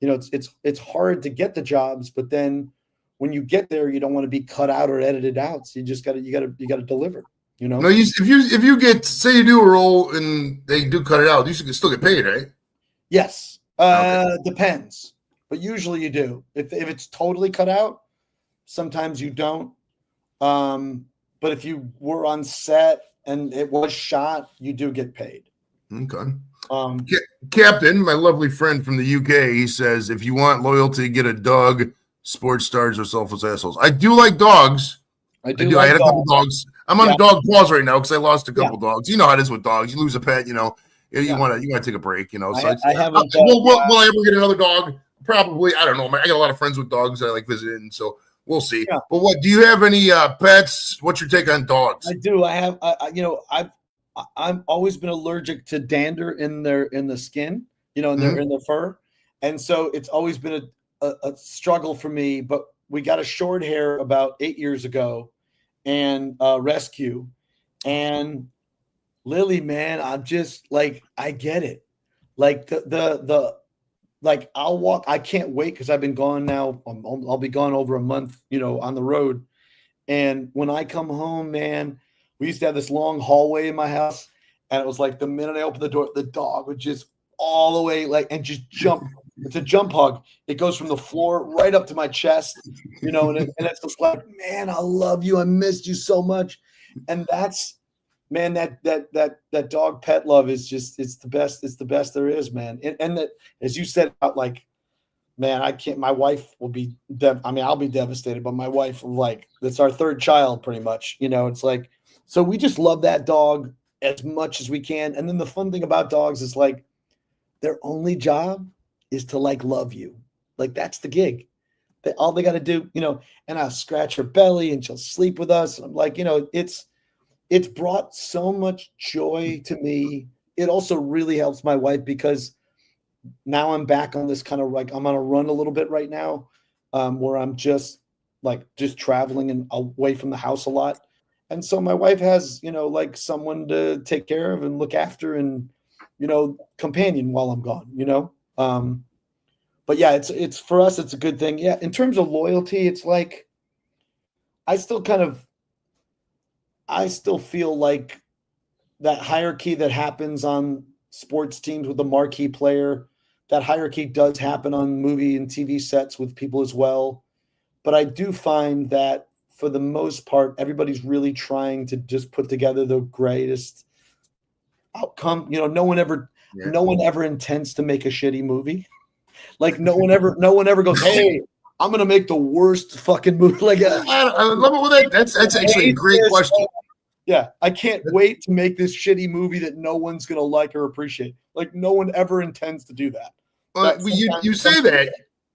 It's hard to get the jobs, but then when you get there, you don't want to be cut out or edited out. So you just got to deliver. No, if you get, say you do a role and they do cut it out, you should still get paid, right? Yes, depends, but usually you do. If it's totally cut out, sometimes you don't. But if you were on set and it was shot, you do get paid. Okay. Captain, my lovely friend from the UK, he says, if you want loyalty, get a dog. Sports stars are selfless assholes. I do like dogs. I do. I had a couple dogs. I'm on a dog pause right now because I lost a couple dogs. You know how it is with dogs. You lose a pet, you want to take a break, So I haven't. Will I ever get another dog? Probably. I don't know. I got a lot of friends with dogs that I like visiting, so we'll see. Yeah. But do you have any pets? What's your take on dogs? I do. I have. I've always been allergic to dander in the skin, in their fur, and so it's always been a struggle for me. But we got a short hair about 8 years ago, and rescue. And Lily, man, I'm just like, I get it. Like like I'll walk. I can't wait because I've been gone now. I'll be gone over a month, on the road. And when I come home, man, we used to have this long hallway in my house, and it was like the minute I opened the door, the dog would just all the way and just jump. It's a jump hug. It goes from the floor right up to my chest, and it's just like, man, I love you. I missed you so much. And that's, man, that dog pet love is just, it's the best. It's the best there is, man. And that, as you said, about like, man, I can't, my wife will be, I'll be devastated, but my wife, like, that's our third child pretty much, it's like, so we just love that dog as much as we can. And then the fun thing about dogs is like, their only job is to like love you. Like, that's the gig. All they got to do, and I'll scratch her belly and she'll sleep with us. And I'm like, it's brought so much joy to me. It also really helps my wife because now I'm back on this kind of like, I'm on a run a little bit right now, where I'm just traveling and away from the house a lot. And so my wife has, like someone to take care of and look after and, companion while I'm gone, but yeah, it's for us, it's a good thing. Yeah. In terms of loyalty, it's like, I still feel like that hierarchy that happens on sports teams with the marquee player, that hierarchy does happen on movie and TV sets with people as well. But I do find that for the most part, everybody's really trying to just put together the greatest outcome. No one ever intends to make a shitty movie. Like no one ever goes, hey, I'm going to make the worst fucking movie. Like, I love it. Well, that's actually a great question. Yeah, I can't wait to make this shitty movie that no one's going to like or appreciate. Like, no one ever intends to do that. Well, you say that.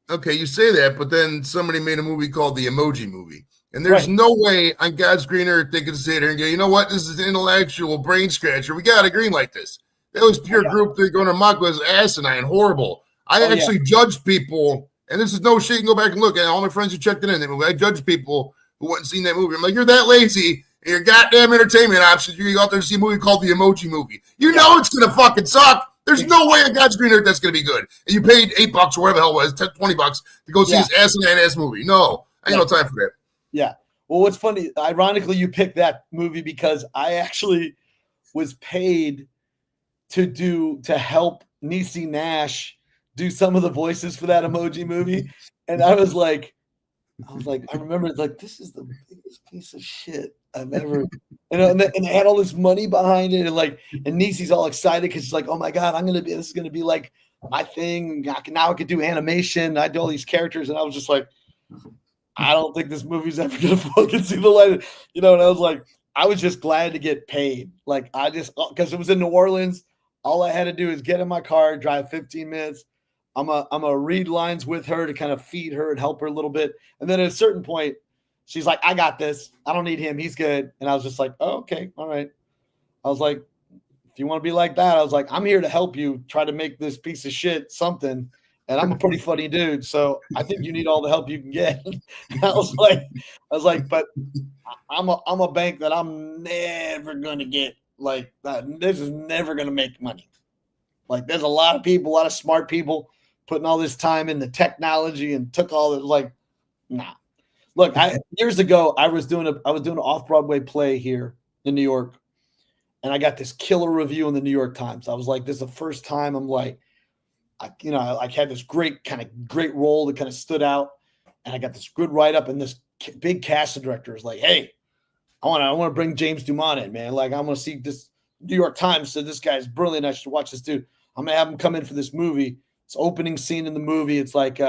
Okay, you say that, but then somebody made a movie called The Emoji Movie. And there's no way on God's green earth they can sit there and go, you know what? This is an intellectual brain scratcher. We got to green like this. That was pure group they're going to mock was asinine, horrible. I actually judged people, and this is no shit. You can go back and look at all my friends who checked it in that movie. I judged people who hadn't seen that movie. I'm like, you're that lazy. And your goddamn entertainment options. You go out there to see a movie called The Emoji Movie. You know it's going to fucking suck. There's no way on God's green earth that's going to be good. And you paid $8 or whatever the hell it was, $20 to go see this asinine-ass movie. No, I ain't no time for that. Yeah. Well, what's funny, ironically, you picked that movie because I actually was paid to help Niecy Nash do some of the voices for that Emoji Movie. And I was like, I remember it's like, this is the biggest piece of shit I've ever, and they had all this money behind it. And Niecy's all excited because she's like, oh my God, this is going to be like my thing. Now I could do animation. I do all these characters. And I was just like, I don't think this movie's ever going to fucking see the light. And I was like, I was just glad to get paid. Like, because it was in New Orleans. All I had to do is get in my car, drive 15 minutes. I'm a read lines with her to kind of feed her and help her a little bit. And then at a certain point, she's like, I got this. I don't need him. He's good. And I was just like, oh, okay. All right. I was like, if you want to be like that, I was like, I'm here to help you try to make this piece of shit something. And I'm a pretty funny dude. So I think you need all the help you can get. I was like, but I'm a bank that I'm never going to get like that. This is never going to make money. Like, there's a lot of people, a lot of smart people putting all this time in the technology and took all the like, nah. Look, years ago, I was doing an off-Broadway play here in New York, and I got this killer review in the New York Times. I was like, this is the first time I'm like, I had this great role that kind of stood out, and I got this good write-up, and this big casting director is like, hey, I want to bring James DuMont in, man. Like, I'm going to see this. New York Times said this guy's brilliant. I should watch this dude. I'm going to have him come in for this movie. It's opening scene in the movie. It's like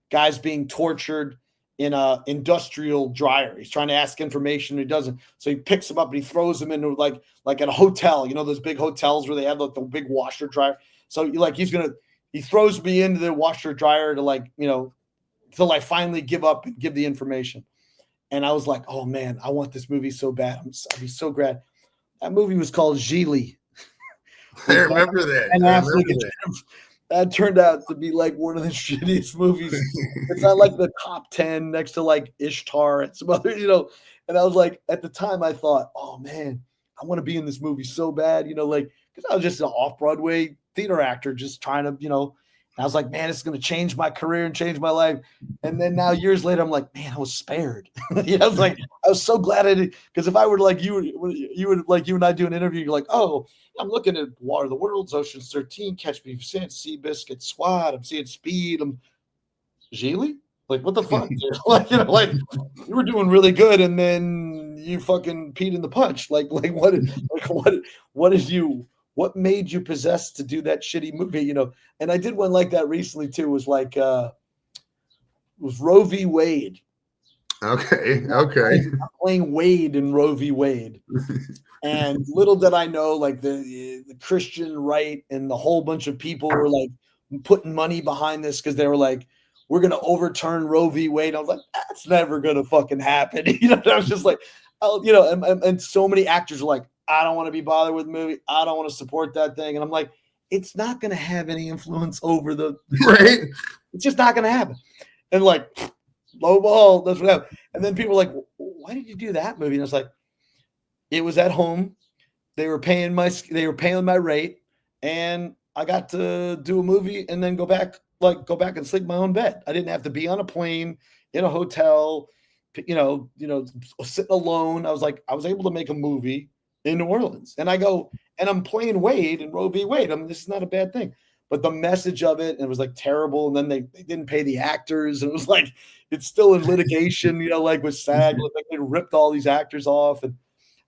guys being tortured in a industrial dryer. He's trying to ask information. He doesn't. So he picks him up and he throws him into like at a hotel, those big hotels where they have like the big washer dryer. So he throws me into the washer dryer to till I finally give up and give the information. And I was like, oh man, I want this movie so bad. I'd be so glad. That movie was called Gigli. I remember that. And that turned out to be like one of the shittiest movies. It's not like the top 10 next to like Ishtar and some other, And I was like, at the time I thought, oh man, I want to be in this movie so bad, like, because I was just an off-Broadway theater actor just trying to, I was like, man, it's going to change my career and change my life. And then now years later, I'm like, man, I was spared. I was like, I was so glad I did. Because if I were like you would like you and I do an interview, you're like, oh, I'm looking at War of the Worlds, Ocean's 13, Catch Me If You Can, Seabiscuit, SWAT. I'm seeing Speed. I'm Geely? Like, what the fuck? Like, like you were doing really good, and then you fucking peed in the punch. Like what made you possessed to do that shitty movie? And I did one like that recently too. It was like it was Roe v. Wade. Okay. I'm playing Wade in Roe v. Wade. And little did I know, like the Christian right and the whole bunch of people were like putting money behind this because they were like, we're going to overturn Roe v. Wade. I was like, that's never going to fucking happen. I was just like, and so many actors are like, I don't want to be bothered with the movie. I don't want to support that thing. And I'm like, it's not going to have any influence over the right. It's just not going to happen. And like, low ball, that's what happened. And then people are like, why did you do that movie? And I was like, it was at home. They were paying my rate, and I got to do a movie and then go back and sleep in my own bed. I didn't have to be on a plane, in a hotel, sitting alone. I was able to make a movie in New Orleans. And I'm playing Wade and Roe v. Wade. This is not a bad thing. But the message of it, it was like terrible. And then they didn't pay the actors. And it was like, it's still in litigation, like with SAG. Like they ripped all these actors off. And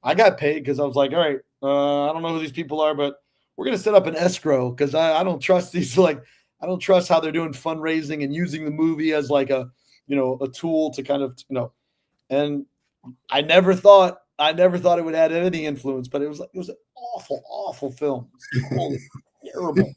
I got paid because I was like, all right, I don't know who these people are, but we're going to set up an escrow because I don't trust these, like, I don't trust how they're doing fundraising and using the movie as like a tool to kind of, and I never thought it would have any influence, but it was an awful film. Terrible.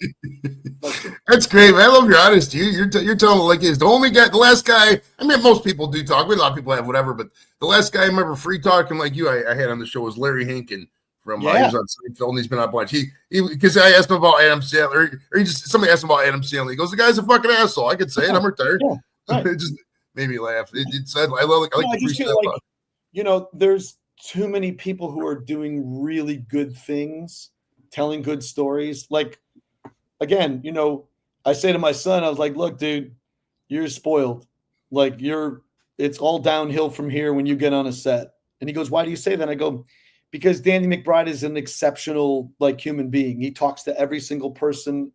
That's great, man. I love your honesty. You're telling it like it is. The last guy, I mean, most people do talk. A lot of people have whatever, but the last guy I remember free talking like you I had on the show was Larry Hankin. He was on Seinfeld, and he's been on a bunch. He because I asked him about Adam Sandler, or somebody asked him about Adam Sandler. He goes, "The guy's a fucking asshole." I could say it. I'm retired. Yeah, right. It just made me laugh. I love the there's too many people who are doing really good things, telling good stories. Like, again, I say to my son, I was like, "Look, dude, you're spoiled. Like, it's all downhill from here when you get on a set." And he goes, "Why do you say that?" I go, because Danny McBride is an exceptional, like, human being. He talks to every single person.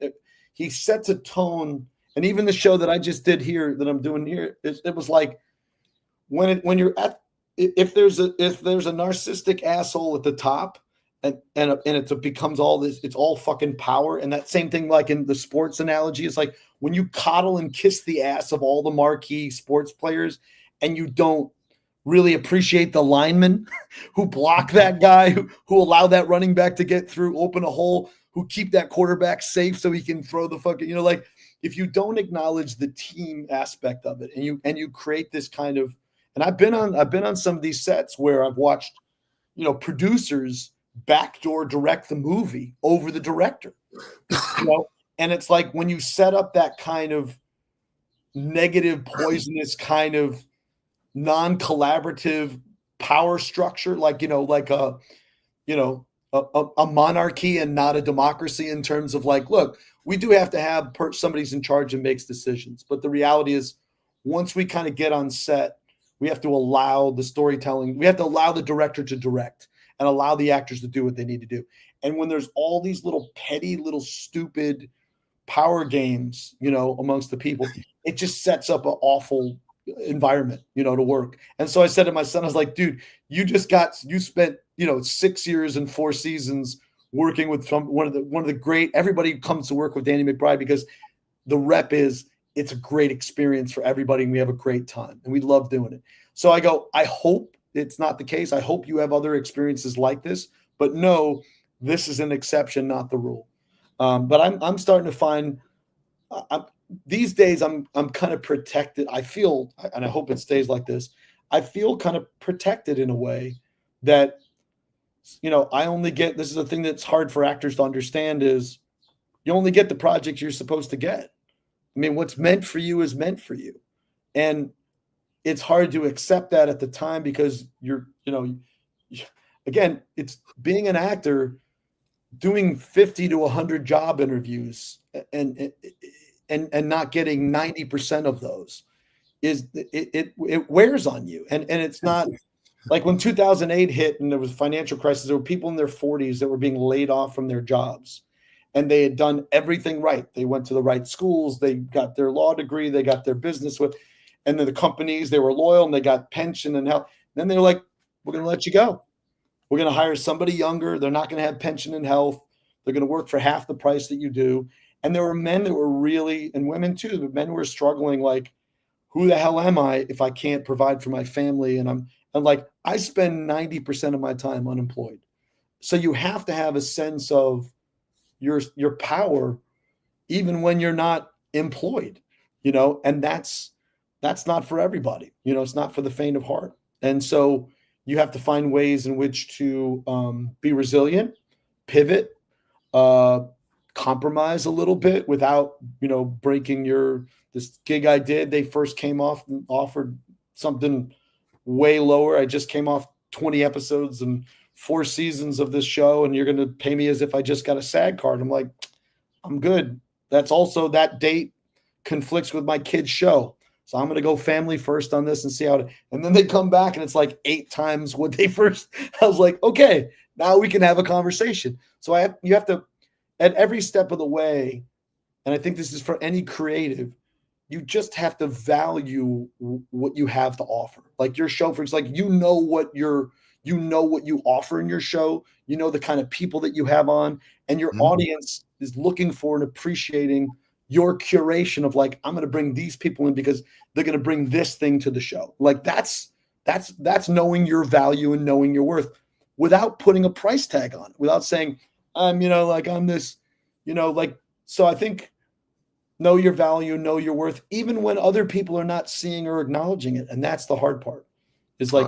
He sets a tone. And even the show that I just did here, that I'm doing here, it was like when you're at, if there's a narcissistic asshole at the top, and it becomes all this, it's all fucking power. And that same thing, like in the sports analogy, it's like when you coddle and kiss the ass of all the marquee sports players, and you don't really appreciate the linemen who block that guy, who allow that running back to get through, open a hole, who keep that quarterback safe so he can throw the fucking, like, if you don't acknowledge the team aspect of it, and you create this kind of, and I've been on some of these sets where I've watched, producers backdoor direct the movie over the director, and it's like when you set up that kind of negative, poisonous kind of non-collaborative power structure, like a monarchy and not a democracy, in terms of like, look, we do have to have somebody's in charge and makes decisions, but the reality is, once we kind of get on set, we have to allow the storytelling, we have to allow the director to direct and allow the actors to do what they need to do. And when there's all these little petty, little stupid power games, amongst the people, it just sets up an awful environment, to work. And so I said to my son, I was like, dude, you spent 6 years and 4 seasons working with one of the great, everybody comes to work with Danny McBride because the rep is, it's a great experience for everybody and we have a great time and we love doing it. So I go, I hope it's not the case. I hope you have other experiences like this, but no, this is an exception, not the rule. But I'm starting to find, these days I'm kind of protected. I feel, and I hope it stays like this, I feel kind of protected in a way that, I only get, this is the thing that's hard for actors to understand, is you only get the projects you're supposed to get. I mean, what's meant for you is meant for you. And it's hard to accept that at the time because again, it's being an actor, doing 50 to 100 job interviews and not getting 90% of those it wears on you. And it's not like when 2008 hit and there was a financial crisis, there were people in their 40s that were being laid off from their jobs and they had done everything right. They went to the right schools. They got their law degree. They got their business with, and then the companies, they were loyal and they got pension and health. Then they were like, we're going to let you go. We're going to hire somebody younger. They're not going to have pension and health. They're going to work for half the price that you do. And there were men that were really, and women too, but men who were struggling like, who the hell am I if I can't provide for my family? And I'm like, I spend 90% of my time unemployed. So you have to have a sense of your power, even when you're not employed, and that's not for everybody. It's not for the faint of heart. And so you have to find ways in which to be resilient, pivot, compromise a little bit without, breaking this gig I did. They first came off and offered something way lower. I just came off 20 episodes and 4 seasons of this show, and you're going to pay me as if I just got a SAG card. I'm like, I'm good. That's also, that date conflicts with my kid's show. So I'm going to go family first on this and see how and then they come back and it's like 8 times what they first. I was like, okay, now we can have a conversation. So you have to, at every step of the way, and I think this is for any creative, you just have to value what you have to offer. Like your show, for example, like what you offer in your show, the kind of people that you have on, and your audience is looking for and appreciating your curation of like, I'm going to bring these people in because they're going to bring this thing to the show. Like that's knowing your value and knowing your worth without putting a price tag on it, without saying, I'm this, so I think know your value, know your worth, even when other people are not seeing or acknowledging it. And that's the hard part. It's like,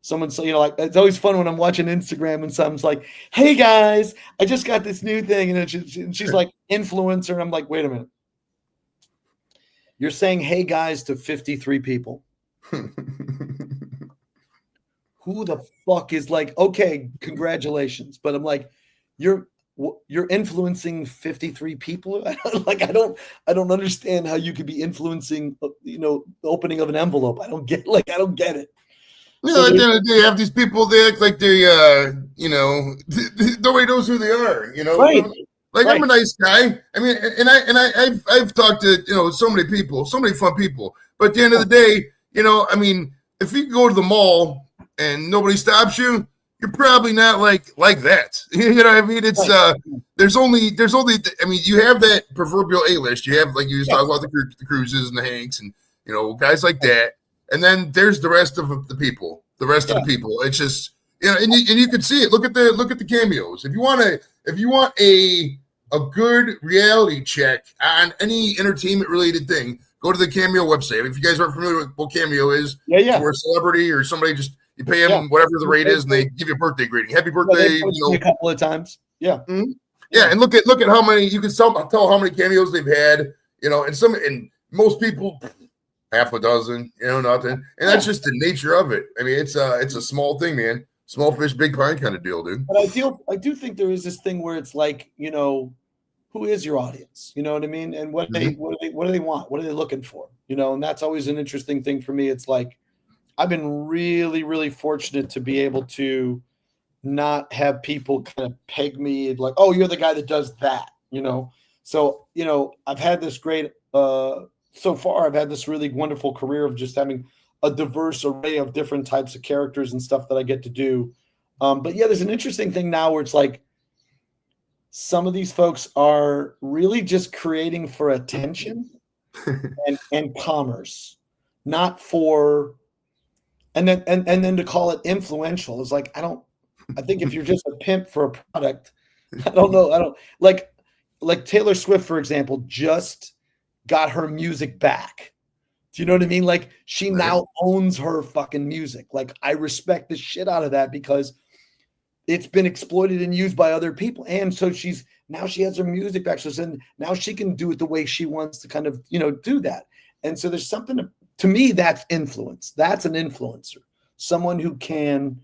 someone say, like, it's always fun when I'm watching Instagram and someone's like, hey guys, I just got this new thing. And then she's like influencer. And I'm like, wait a minute. You're saying, hey guys, to 53 people. Who the fuck is like, okay, congratulations. But I'm like, you're influencing 53 people. I don't understand how you could be influencing, the opening of an envelope. I don't get it. So at the end of the day, you have these people, they act like they, nobody knows who they are, Right. Like right. I'm a nice guy. I mean, I've talked to, so many people, so many fun people, but at the end of the day, if you go to the mall and nobody stops you, you're probably not like that. You know what I mean? It's, right. There's only, you have that proverbial A-list. You have, like you just talk about the Cruises and the Hanks and, guys like that. And then there's the rest of the people. It's just, and you can see it. Look at the cameos. If you want a good reality check on any entertainment related thing, go to the Cameo website. I mean, if you guys aren't familiar with what Cameo is, for a celebrity or somebody, just you pay them whatever the rate is, and they give you a birthday greeting. Happy birthday! A couple of times. Yeah. Mm-hmm. Yeah, and look at how many you can tell how many cameos they've had. And most people. Half a dozen, nothing. And that's just the nature of it. I mean, it's a small thing, man. Small fish, big pond kind of deal, dude. But I do think there is this thing where it's like, who is your audience? You know what I mean? And what do they want? What are they looking for? And that's always an interesting thing for me. It's like, I've been really, really fortunate to be able to not have people kind of peg me like, oh, you're the guy that does that, So, I've had this great, so far, I've had this really wonderful career of just having a diverse array of different types of characters and stuff that I get to do. But yeah, there's an interesting thing now where it's like some of these folks are really just creating for attention and commerce, not for, and then to call it influential is like, I think if you're just a pimp for a product, I don't like Taylor Swift, for example, just got her music back. Do you know what I mean? Like she now owns her fucking music. Like I respect the shit out of that because it's been exploited and used by other people. And so she has her music back. So now she can do it the way she wants to kind of, do that. And so there's something to me, that's influence. That's an influencer, someone who can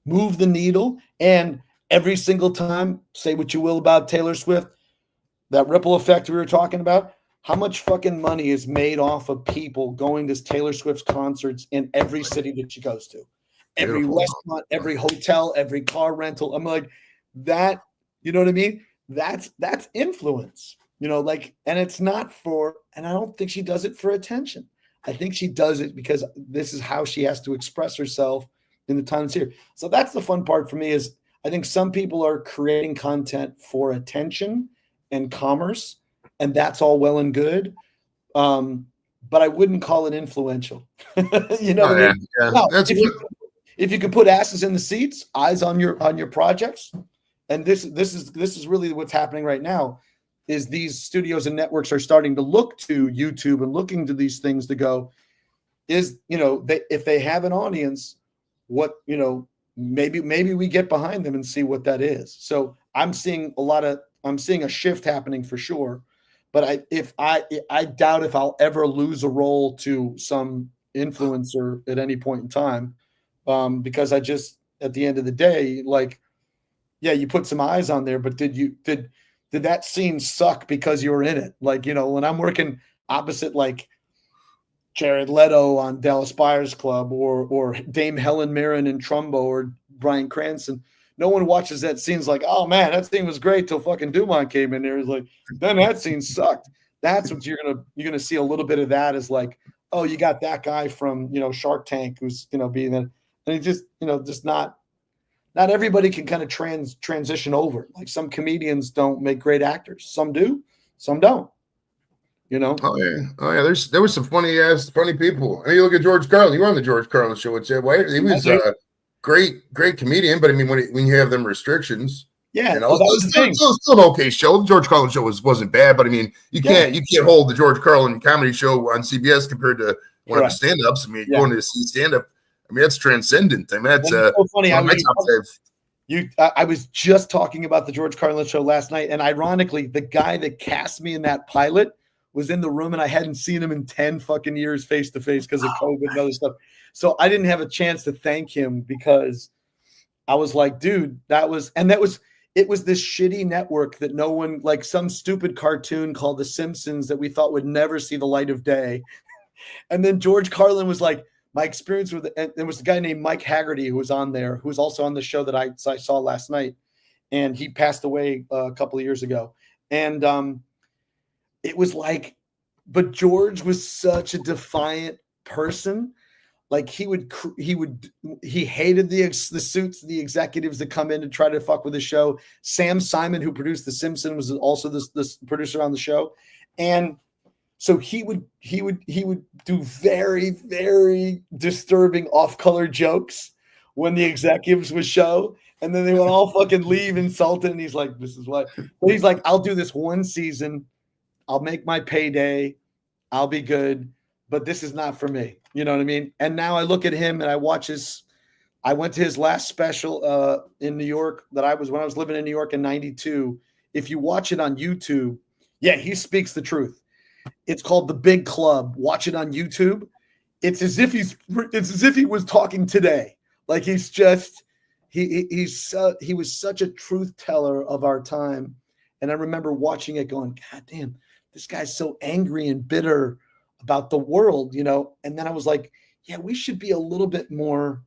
move the needle. And every single time, say what you will about Taylor Swift, that ripple effect we were talking about, how much fucking money is made off of people going to Taylor Swift's concerts in every city that she goes to? Every Beautiful. restaurant, every hotel, every car rental. I'm like, that, you know what I mean? That's influence, like, and it's not for, and I don't think she does it for attention. I think she does it because this is how she has to express herself in the times here. So that's the fun part for me is I think some people are creating content for attention and commerce, and that's all well and good. But I wouldn't call it influential. You know what I mean? Yeah. Now, That's if you can put asses in the seats, eyes on your projects, and this is really what's happening right now, is these studios and networks are starting to look to YouTube and looking to these things to go, is, if they have an audience, what, maybe we get behind them and see what that is. So I'm seeing a shift happening for sure. But I doubt if I'll ever lose a role to some influencer at any point in time, because I just, at the end of the day, like, yeah, you put some eyes on there, but did that scene suck because you were in it? Like, when I'm working opposite like Jared Leto on Dallas Buyers Club or Dame Helen Mirren in Trumbo or Bryan Cranston, no one watches that scene's like, oh man, that scene was great till fucking DuMont came in there. It's like, then that scene sucked. That's what you're gonna see a little bit of that is like, oh, you got that guy from Shark Tank who's being that, and he just just not everybody can kind of transition over. Like some comedians don't make great actors, some do, some don't. Oh yeah. There was some funny people. I mean, you look at George Carlin. You were on the George Carlin show with Ted White. He was great comedian, but I mean, when you have them restrictions, yeah, still an okay show. The George Carlin show wasn't bad, but I mean, you can't hold the George Carlin comedy show on CBS compared to one of the stand-ups. I mean, going to see stand-up, I mean, that's transcendent. I mean, that's so funny. My top five. I was just talking about the George Carlin show last night, and ironically, the guy that cast me in that pilot was in the room, and I hadn't seen him in 10 fucking years face to face because of COVID and other stuff. So I didn't have a chance to thank him because I was like, dude, it was this shitty network that no one, like some stupid cartoon called The Simpsons that we thought would never see the light of day. And then George Carlin was like, my experience with it, and there was a guy named Mike Haggerty who was on there, who was also on the show that I saw last night. And he passed away a couple of years ago. And it was like, but George was such a defiant person. Like he hated the suits, the executives that come in to try to fuck with the show. Sam Simon, who produced The Simpsons, was also this producer on the show. And so he would do very, very disturbing off-color jokes when the executives would show. And then they would all fucking leave insulted. And he's like, this is what, but he's like, I'll do this one season. I'll make my payday. I'll be good. But this is not for me. You know what I mean? And now I look at him and I watch I went to his last special in New York when I was living in New York in 92. If you watch it on YouTube, yeah, he speaks the truth. It's called The Big Club. Watch it on YouTube. It's as if he was talking today. Like he's just, he was such a truth teller of our time. And I remember watching it going, God damn, this guy's so angry and bitter about the world, And then I was like, yeah, we should be a little bit more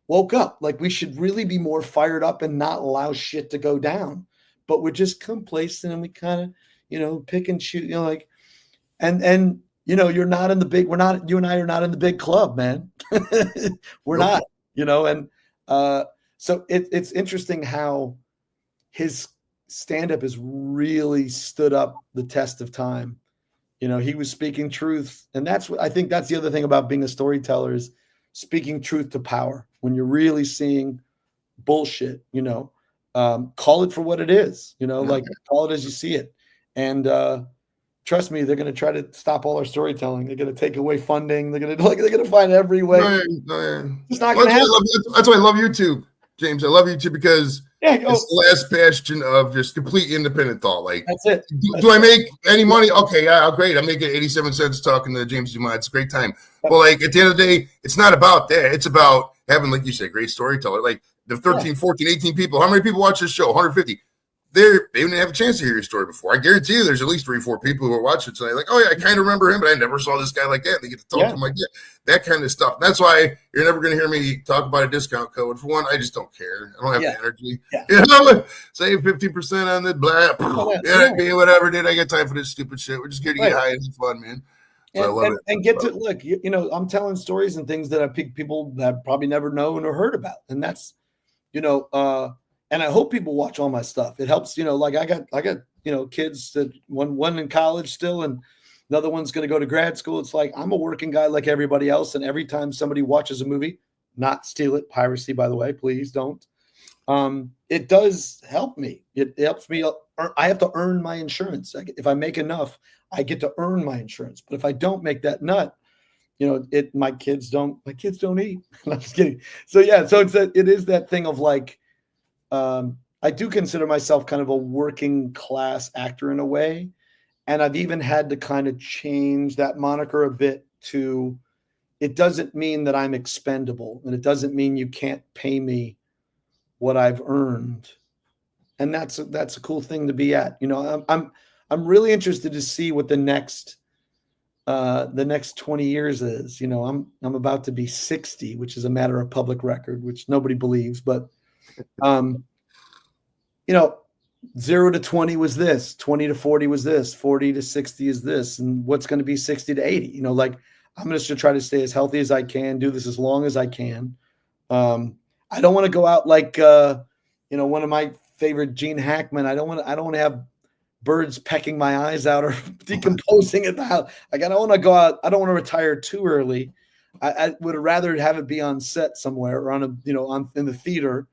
woke up. Like we should really be more fired up and not allow shit to go down. But we're just complacent and we kind of, pick and shoot, like, and you're not in the big, you and I are not in the big club, man. We're not, and so it's interesting how his stand-up has really stood up the test of time. He was speaking truth. And I think that's the other thing about being a storyteller is speaking truth to power. When you're really seeing bullshit, call it for what it is, like call it as you see it. And trust me, they're going to try to stop all our storytelling. They're going to take away funding. They're going to find every way. No, yeah. It's not going to happen. That's why I love YouTube, James. I love YouTube because Yeah, It's the last bastion of just complete independent thought. Like, that's it. Do I make any money? Okay, yeah, great. I'm making 87 cents talking to James DuMont. It's a great time. But like at the end of the day, it's not about that. It's about having, like you said, great storyteller. Like the 13, 14, 18 people. How many people watch this show? 150. They didn't have a chance to hear your story before. I guarantee you there's at least 3 or 4 people who are watching tonight. Like, oh yeah, I kind of remember him, but I never saw this guy like that. And they get to talk to him like that. That kind of stuff. That's why you're never going to hear me talk about a discount code. For one, I just don't care. I don't have the energy. Yeah. You know, save 15% on the blah. Whatever, dude. I got time for this stupid shit. We're just here to get high and have fun, man. So I love it. And get to look, I'm telling stories and things that I pick people that probably never known or heard about. And that's, and I hope people watch all my stuff. It helps, like I got, kids that one in college still, and another one's going to go to grad school. It's like, I'm a working guy like everybody else. And every time somebody watches a movie, not steal it, piracy, by the way, please don't. It does help me. It helps me. I have to earn my insurance. If I make enough, I get to earn my insurance. But if I don't make that nut, my kids don't eat. I'm just kidding. So yeah, so it is that thing of like, I do consider myself kind of a working class actor in a way. And I've even had to kind of change that moniker a bit to, it doesn't mean that I'm expendable, and it doesn't mean you can't pay me what I've earned. And that's a cool thing to be at. I'm really interested to see what the next 20 years is. I'm about to be 60, which is a matter of public record, which nobody believes, but 0 to 20 was this, 20 to 40 was this, 40 to 60 is this, and what's going to be 60 to 80? Like I'm just going to try to stay as healthy as I can, do this as long as I can. I don't want to go out like one of my favorite, Gene Hackman. I don't want to have birds pecking my eyes out or decomposing at the house. Like I don't want to go out. I don't want to retire too early. I would rather have it be on set somewhere or on in the theater.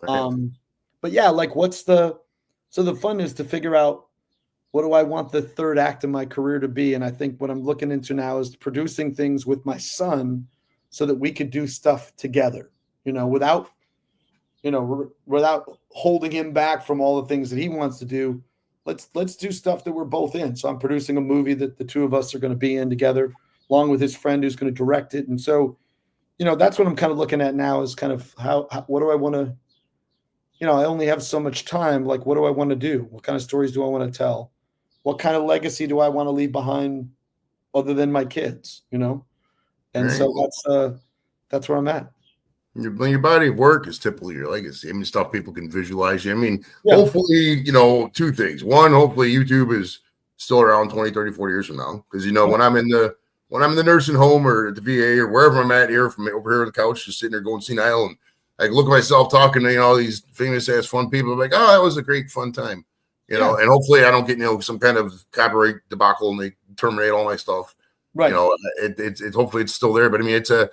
But yeah, like so the fun is to figure out, what do I want the third act of my career to be? And I think what I'm looking into now is producing things with my son so that we could do stuff together, without holding him back from all the things that he wants to do. Let's do stuff that we're both in. So I'm producing a movie that the two of us are going to be in together, along with his friend who's going to direct it. And so, that's what I'm kind of looking at now, is kind of what do I want to, I only have so much time. Like, what do I want to do? What kind of stories do I want to tell? What kind of legacy do I want to leave behind other than my kids, And so that's where I'm at. Your body of work is typically your legacy. I mean, stuff people can visualize you. I mean, hopefully, 2 things. One, hopefully YouTube is still around 20, 30, 40 years from now. Because, when I'm in the nursing home or at the VA or wherever I'm at here, from over here on the couch, just sitting there going senile, and I look at myself talking to, all these famous ass fun people. I'm like, oh, that was a great fun time. And hopefully I don't get, some kind of copyright debacle and they terminate all my stuff. Right. It's hopefully it's still there. But I mean, it's a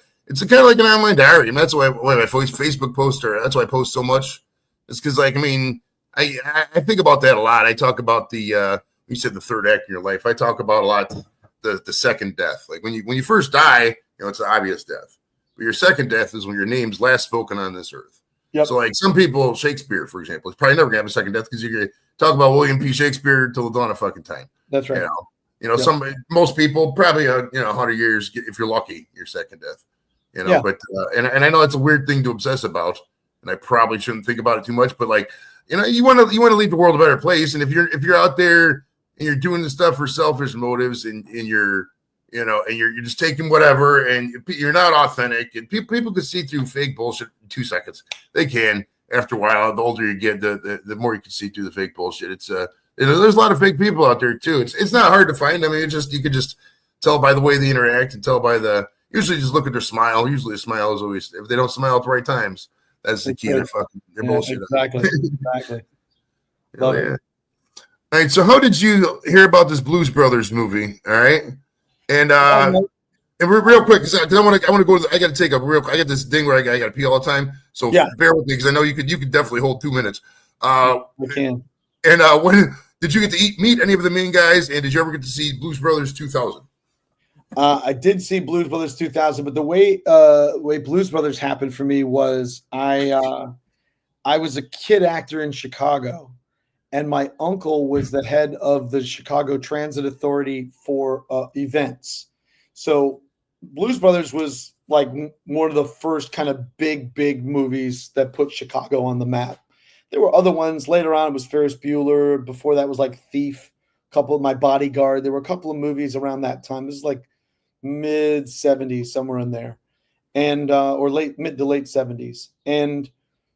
kind of like an online diary. I mean, that's why my Facebook poster, that's why I post so much. It's because, like, I mean, I think about that a lot. I talk about you said the third act of your life. I talk about a lot the second death. Like when you first die, it's an obvious death. But your second death is when your name's last spoken on this earth. Yep. So, like, some people, Shakespeare, for example, is probably never going to have a second death because you're going to talk about William P. Shakespeare till the dawn of fucking time. That's right. Most people probably 100 years if you're lucky, your second death. But and I know it's a weird thing to obsess about, and I probably shouldn't think about it too much. But like, you want to leave the world a better place. And if you're out there and you're doing this stuff for selfish motives, and you're just taking whatever, and you're not authentic, and people can see through fake bullshit in 2 seconds. They can. After a while, the older you get, the more you can see through the fake bullshit. It's there's a lot of fake people out there too. It's not hard to find. I mean, you could just tell by the way they interact and tell by usually just look at their smile. Usually a smile is always, if they don't smile at the right times, that's the key to their bullshit. Exactly. Love it. All right. So how did you hear about this Blues Brothers movie? All right. And real quick, because I want to go. I got to take I got this thing where I got to pee all the time. So bear with me, because I know you could definitely hold 2 minutes. I can. And when did you get to meet any of the main guys? And did you ever get to see Blues Brothers 2000? I did see Blues Brothers 2000, but the way Blues Brothers happened for me was I I was a kid actor in Chicago, and my uncle was the head of the Chicago Transit Authority for events. So Blues Brothers was like one of the first kind of big movies that put Chicago on the map. There were other ones later on. It was Ferris Bueller. Before that was like Thief, a couple of My Bodyguard. There were a couple of movies around that time. This is like mid 70s, somewhere in there, and or mid to late 70s. And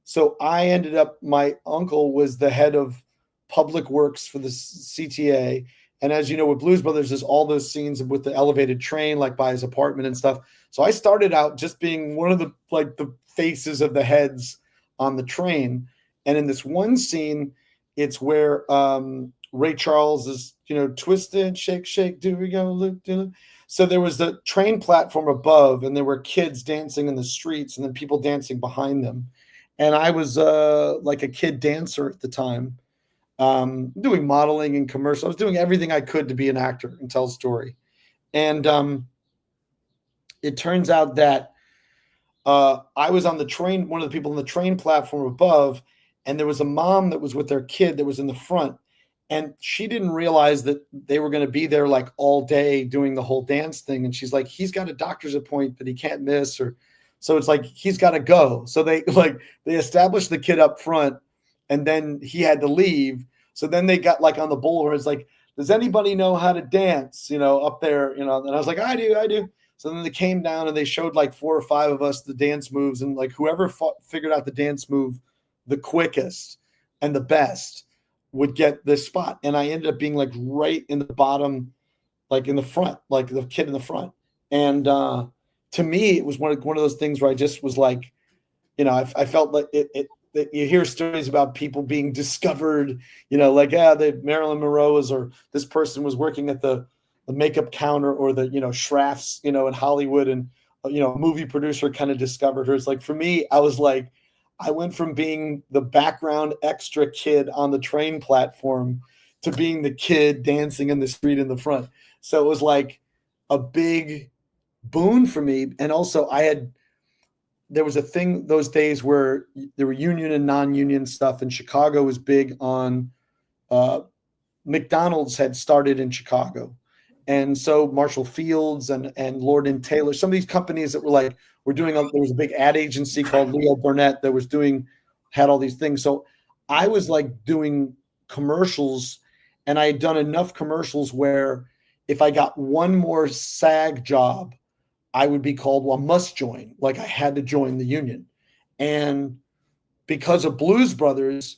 so I ended up, my uncle was the head of public works for the CTA. And as you know, with Blues Brothers, there's all those scenes with the elevated train, like by his apartment and stuff. So I started out just being one of the faces of the heads on the train. And in this one scene, it's where Ray Charles is, twisted, shake, shake, do we go, loop, do. So there was the train platform above, and there were kids dancing in the streets, and then people dancing behind them. And I was like a kid dancer at the time, doing modeling and commercial. I was doing everything I could to be an actor and tell a story. And it turns out that I was on the train, one of the people on the train platform above, and there was a mom that was with their kid that was in the front. And she didn't realize that they were going to be there like all day doing the whole dance thing. And she's like, he's got a doctor's appointment that he can't miss. So it's like, he's got to go. So they established the kid up front, and then he had to leave. So then they got like on the bullhorn. It's like, does anybody know how to dance, up there, and I was like, I do. So then they came down and they showed like 4 or 5 of us the dance moves, and like whoever figured out the dance move the quickest and the best would get this spot. And I ended up being like right in the bottom, like in the front, like the kid in the front. And to me, it was one of those things where I just was like, I felt like that you hear stories about people being discovered, like, the Marilyn Monroe was, or this person was working at the makeup counter, or the, Schrafft's, in Hollywood, and, a movie producer kind of discovered her. It's like, for me, I was like, I went from being the background extra kid on the train platform to being the kid dancing in the street in the front. So it was like a big boon for me. And also there was a thing those days where there were union and non-union stuff, and Chicago was big on McDonald's had started in Chicago. And so Marshall Fields and Lord & Taylor, some of these companies that were doing, there was a big ad agency called Leo Burnett that had all these things. So I was like doing commercials, and I had done enough commercials where if I got one more SAG job, I would be called, well, must join. Like I had to join the union. And because of Blues Brothers,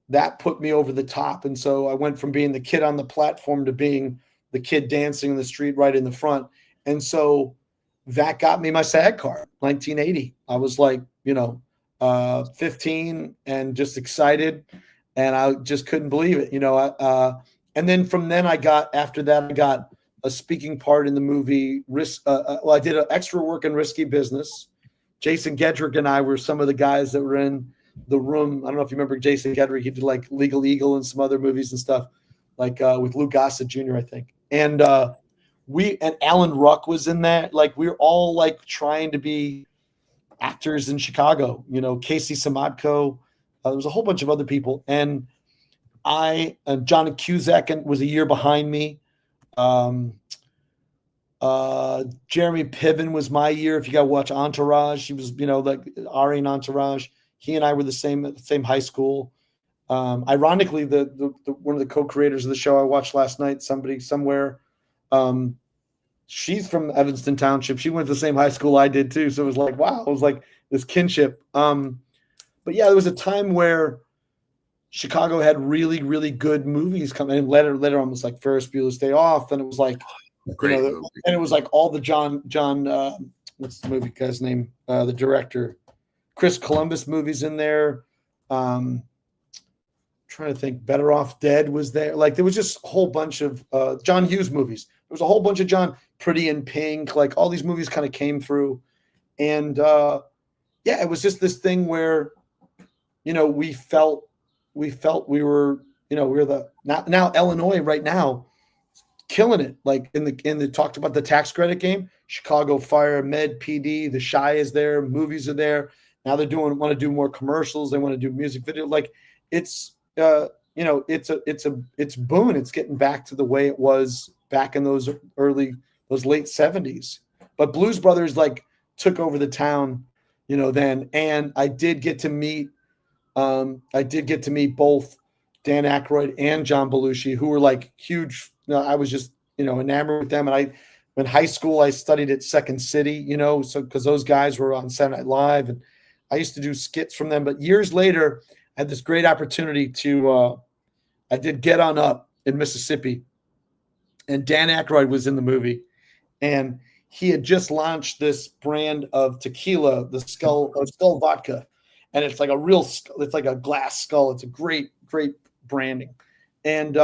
that put me over the top. And so I went from being the kid on the platform to being the kid dancing in the street right in the front. And so that got me my SAG card, 1980. I was like, 15 and just excited. And I just couldn't believe it, and then from then I got a speaking part in the movie. I did an extra work in Risky Business. Jason Gedrick and I were some of the guys that were in the room. I don't know if you remember Jason Gedrick. He did like Legal Eagle and some other movies and stuff, like with Lou Gossett Jr., I think. And Alan Ruck was in that. Like we were all like trying to be actors in Chicago. Casey Samadko. There was a whole bunch of other people, and John Cusack was a year behind me. Jeremy Piven was my year. If you got to watch Entourage, he was, like Ari in Entourage. He and I were the same high school. Ironically, the one of the co-creators of the show I watched last night, somebody somewhere, she's from Evanston Township. She went to the same high school I did too. So it was like, wow, it was like this kinship. But yeah, there was a time where Chicago had really, really good movies coming in. Later on was like Ferris Bueller's Day Off. And it was like, Great and it was like all the John, what's the movie guy's name? The director, Chris Columbus movies in there. Trying to think, Better Off Dead was there. Like there was just a whole bunch of John Hughes movies. There was a whole bunch of Pretty in Pink, like all these movies kind of came through. And it was just this thing where, we felt we were, we were the now Illinois right now killing it. Like in the talked about the tax credit game, Chicago Fire, Med PD, the Chi is there, movies are there. Now they want to do more commercials. They want to do music video. Like it's it's booming. It's getting back to the way it was back in those late 70s. But Blues Brothers like took over the town, then. And I did get to meet both Dan Aykroyd and John Belushi, who were like huge. I was just, enamored with them. And in high school, I studied at Second City, so because those guys were on Saturday Night Live, and I used to do skits from them. But years later, I had this great opportunity to, I did Get On Up in Mississippi, and Dan Aykroyd was in the movie, and he had just launched this brand of tequila, the Skull Vodka, and it's like it's like a glass skull. It's a great branding, and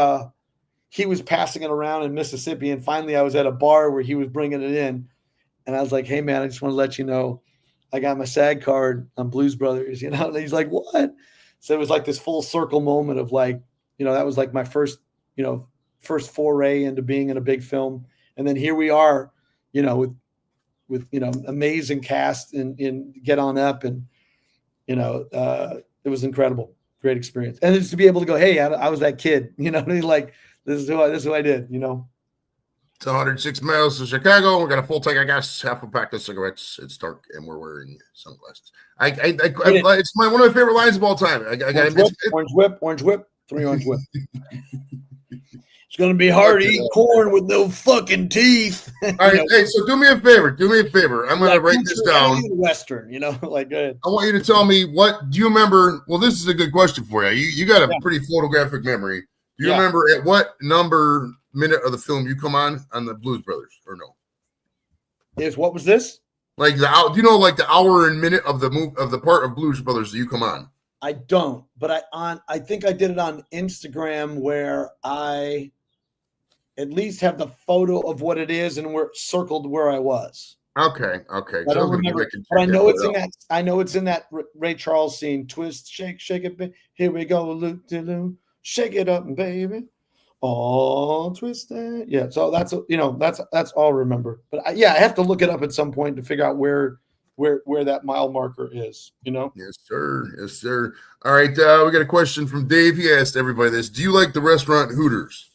he was passing it around in Mississippi, and finally I was at a bar where he was bringing it in, and I was like, "Hey man, I just want to let you know, I got my SAG card on Blues Brothers," And he's like, "What?" So it was like this full circle moment of like, that was like my first foray into being in a big film, and then here we are, with amazing cast in Get On Up, and it was incredible, great experience, and just to be able to go, "Hey, I was that kid," like. This is who I did, It's 106 miles to Chicago. We got a full tank of gas, half a pack of cigarettes. It's dark, and we're wearing sunglasses. It's one of my favorite lines of all time. Orange whip, 3 orange whip. It's gonna be hard to eat corn with no fucking teeth. All right, hey, so do me a favor. I'm gonna write this down. Western, like go ahead. I want you to tell me what do you remember? Well, this is a good question for you. You got a pretty photographic memory. Do you remember at what minute of the film you come on the Blues Brothers, or no? What was this? Like do you know like the hour and minute of the part of Blues Brothers that you come on? I don't, but I think I did it on Instagram where I at least have the photo of what it is and where circled where I was. Okay. I don't remember, but I know it's in that. I know it's in that Ray Charles scene. Twist, shake it. Here we go, loop de loop. Shake it up, baby. All twisted. Yeah. So that's all I remember. But I have to look it up at some point to figure out where that mile marker is. Yes, sir. All right. We got a question from Dave. He asked everybody this: do you like the restaurant Hooters?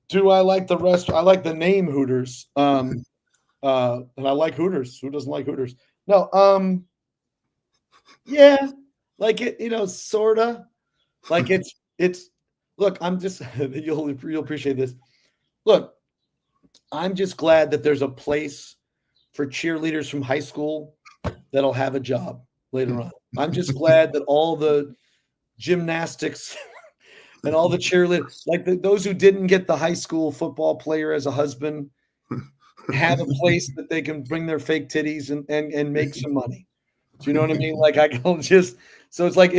Do I like the restaurant? I like the name Hooters. And I like Hooters. Who doesn't like Hooters? No. Yeah. Like it. Sorta. Like it's. Look, I'm just, you'll appreciate this. Look, I'm just glad that there's a place for cheerleaders from high school that'll have a job later on. I'm just glad that all the gymnastics and all the cheerleaders, like those who didn't get the high school football player as a husband, have a place that they can bring their fake titties and make some money. Do you know what I mean? Like I don't just, so it's like,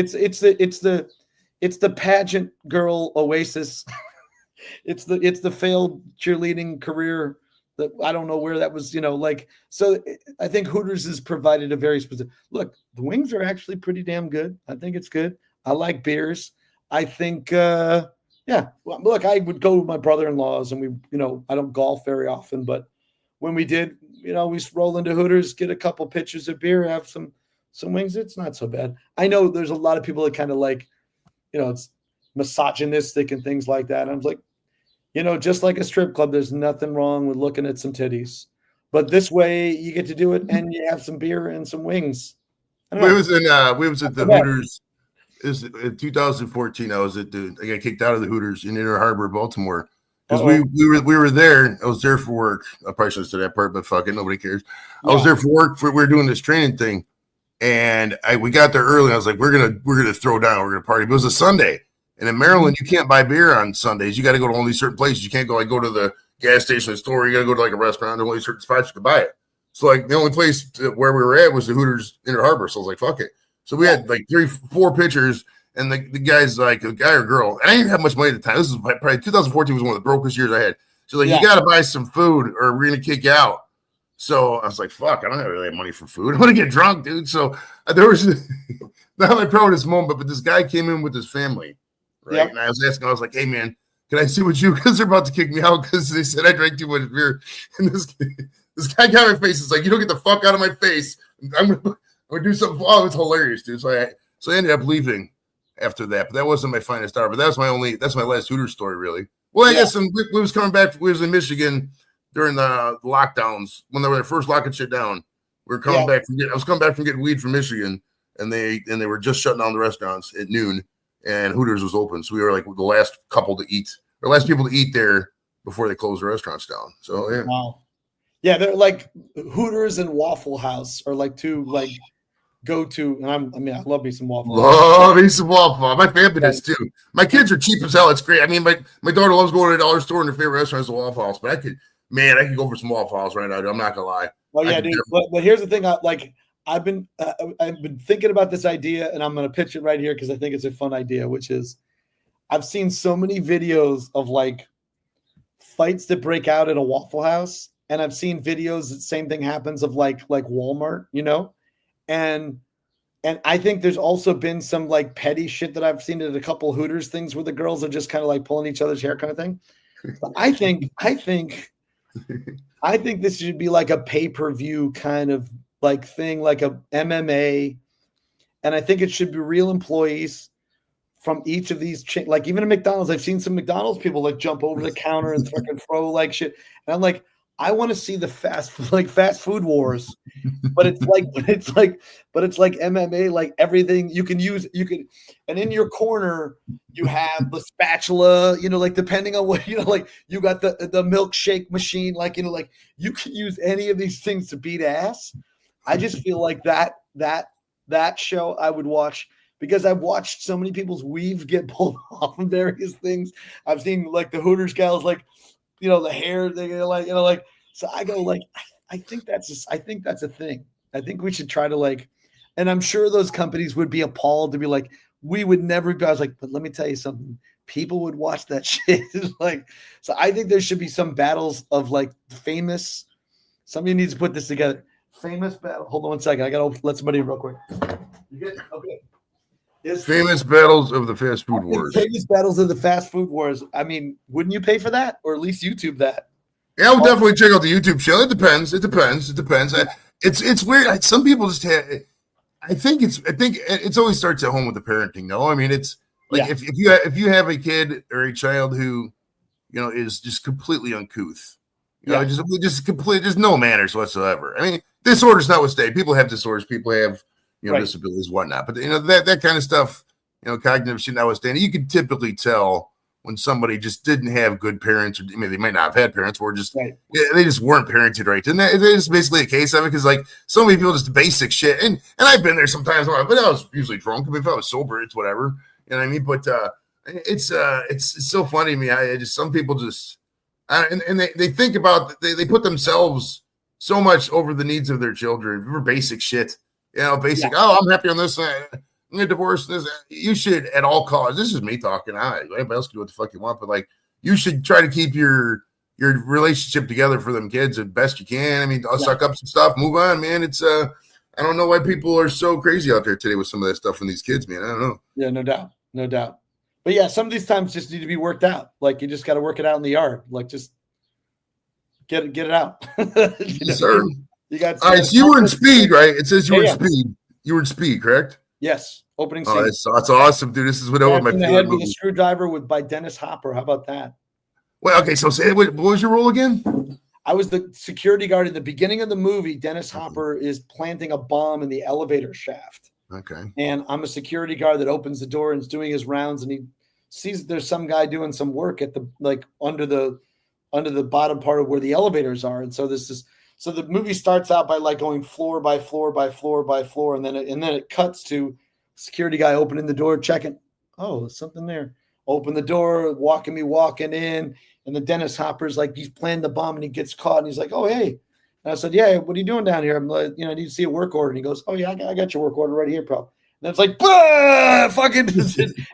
it's the pageant girl oasis. it's the failed cheerleading career that I don't know where that was, so I think Hooters has provided a very specific look. The wings are actually pretty damn good. I think it's good. I like beers. I think, look, I would go with my brother-in-laws and we, I don't golf very often, but when we did, we roll into Hooters, get a couple pitchers of beer, have some wings. It's not so bad. I know there's a lot of people that kind of like, it's misogynistic and things like that. I'm like, just like a strip club, there's nothing wrong with looking at some titties. But this way you get to do it and you have some beer and some wings. We was at the Hooters. In 2014, I got kicked out of the Hooters in Inner Harbor, Baltimore. Because we were there. I was there for work. I probably shouldn't say that part, but fuck it, nobody cares. Yeah. I was there for work. We were doing this training thing. And we got there early. I was like, we're gonna throw down. We're gonna party. But it was a Sunday, and in Maryland, you can't buy beer on Sundays. You got to go to only certain places. You can't go to the gas station or store. You got to go to like a restaurant. There's only certain spots you can buy it. So like the only place where we were at was the Hooters Inner Harbor. So I was like, fuck it. So we had like 3-4 pitchers, and the guy's like a guy or girl. And I didn't have much money at the time. This was probably 2014 was one of the brokest years I had. So like, you got to buy some food or we're gonna kick you out. So I was like, fuck, I don't really have money for food. I want to get drunk, dude. So there was not my proudest moment, but this guy came in with his family, right? Yep. And I was like, hey, man, can I sit with you? Because they're about to kick me out because they said I drank too much beer. And this guy got my face. It's like, you don't get the fuck out of my face. I'm would do something. Oh, it was hilarious, dude. So I ended up leaving after that. But that wasn't my finest hour. But that's my last Hooters story, really. Well, I guess we was coming back. We was in Michigan during the lockdowns when they were first locking shit down. We were coming back. I was coming back from getting weed from Michigan, and they were just shutting down the restaurants at noon, and Hooters was open. So we were like the last couple to eat, or last people to eat there before they closed the restaurants down. So yeah. Wow. Yeah, they're like Hooters and Waffle House are like two like go-to. And I love me some Waffle House. Love me some Waffle House. My family does too. My kids are cheap as hell. It's great. I mean, my daughter loves going to the dollar store, and her favorite restaurant is the Waffle House. But I could go for some Waffle House right now. Dude. I'm not gonna lie. Oh yeah, dude. But here's the thing. I've been thinking about this idea, and I'm gonna pitch it right here because I think it's a fun idea. Which is, I've seen so many videos of like fights that break out at a Waffle House, and I've seen videos that same thing happens of like Walmart, you know, and I think there's also been some like petty shit that I've seen at a couple Hooters things where the girls are just kind of like pulling each other's hair kind of thing. But I think this should be like a pay-per-view kind of like thing, like a MMA, and I think it should be real employees from each of these like even at McDonald's. I've seen some McDonald's people like jump over the counter and fucking throw like shit, and I'm like, I want to see the fast food wars, but it's like MMA, like everything you can, and in your corner you have the spatula, you know, like depending on what, you know, like you got the milkshake machine, like, you know, like you can use any of these things to beat ass. I just feel like that show I would watch because I've watched so many people's weave get pulled off of various things. I've seen like the Hooters gals, like, you know, the hair, they like, you know, like, so I go like, I think that's a thing. I think we should try to like, and I'm sure those companies would be appalled to be like, we would never be. I was like, but let me tell you something. People would watch that shit. Like, so I think there should be some battles of like famous. Somebody needs to put this together. Famous battle. Hold on 1 second. I gotta let somebody real quick. You get okay. Famous battles of the fast food wars. Famous battles of the fast food wars. I mean, wouldn't you pay for that, or at least YouTube that? Yeah, I would definitely check out the YouTube show. It depends. It's weird. Some people just have. I think it always starts at home with the parenting. No, I mean it's like if you have a kid or a child who, you know, is just completely uncouth, you know, just complete, just no manners whatsoever. I mean, disorders notwithstanding, people have disorders, people have, you know, disabilities, whatnot. But you know that kind of stuff, you know, cognitive shit notwithstanding, you can typically tell when somebody just didn't have good parents, or I mean, they might not have had parents, or just they just weren't parented right. And that is basically a case of it, because like so many people just basic shit. And I've been there sometimes, but I was usually drunk. I mean, if I was sober, it's whatever. You know what I mean? But it's so funny to me. I just, some people just and they think about, they put themselves so much over the needs of their children for basic shit. You know, basic. Oh, I'm happy on this. I'm gonna divorce this. You should, at all costs. This is me talking. Anybody else can do what the fuck you want, but like, you should try to keep your relationship together for them kids as best you can. I mean, I'll suck up some stuff, move on, man. It's I don't know why people are so crazy out there today with some of that stuff from these kids, man. I don't know. Yeah, no doubt. But yeah, some of these times just need to be worked out. Like, you just got to work it out in the yard. Like, just get it out. Yes, sir. You got. All right, so you were in Speed, right? It says you were in Speed. You were in Speed, correct? Yes. Opening scene. Oh, that's awesome, dude. This is what I want my head with a screwdriver by Dennis Hopper. How about that? Well, okay. So what was your role again? I was the security guard at the beginning of the movie. Dennis Hopper is planting a bomb in the elevator shaft. Okay. And I'm a security guard that opens the door and is doing his rounds, and he sees there's some guy doing some work at the under the bottom part of where the elevators are. And so so the movie starts out by like going floor by floor by floor by floor, and then it cuts to security guy opening the door, checking. Oh, there's something there. Open the door, walking in, and the Dennis Hopper's like, he's planning the bomb, and he gets caught, and he's like, oh, hey. And I said, yeah, what are you doing down here? I'm like, you know, I need to see a work order. And he goes, oh yeah, I got your work order right here, bro. And it's like, fucking,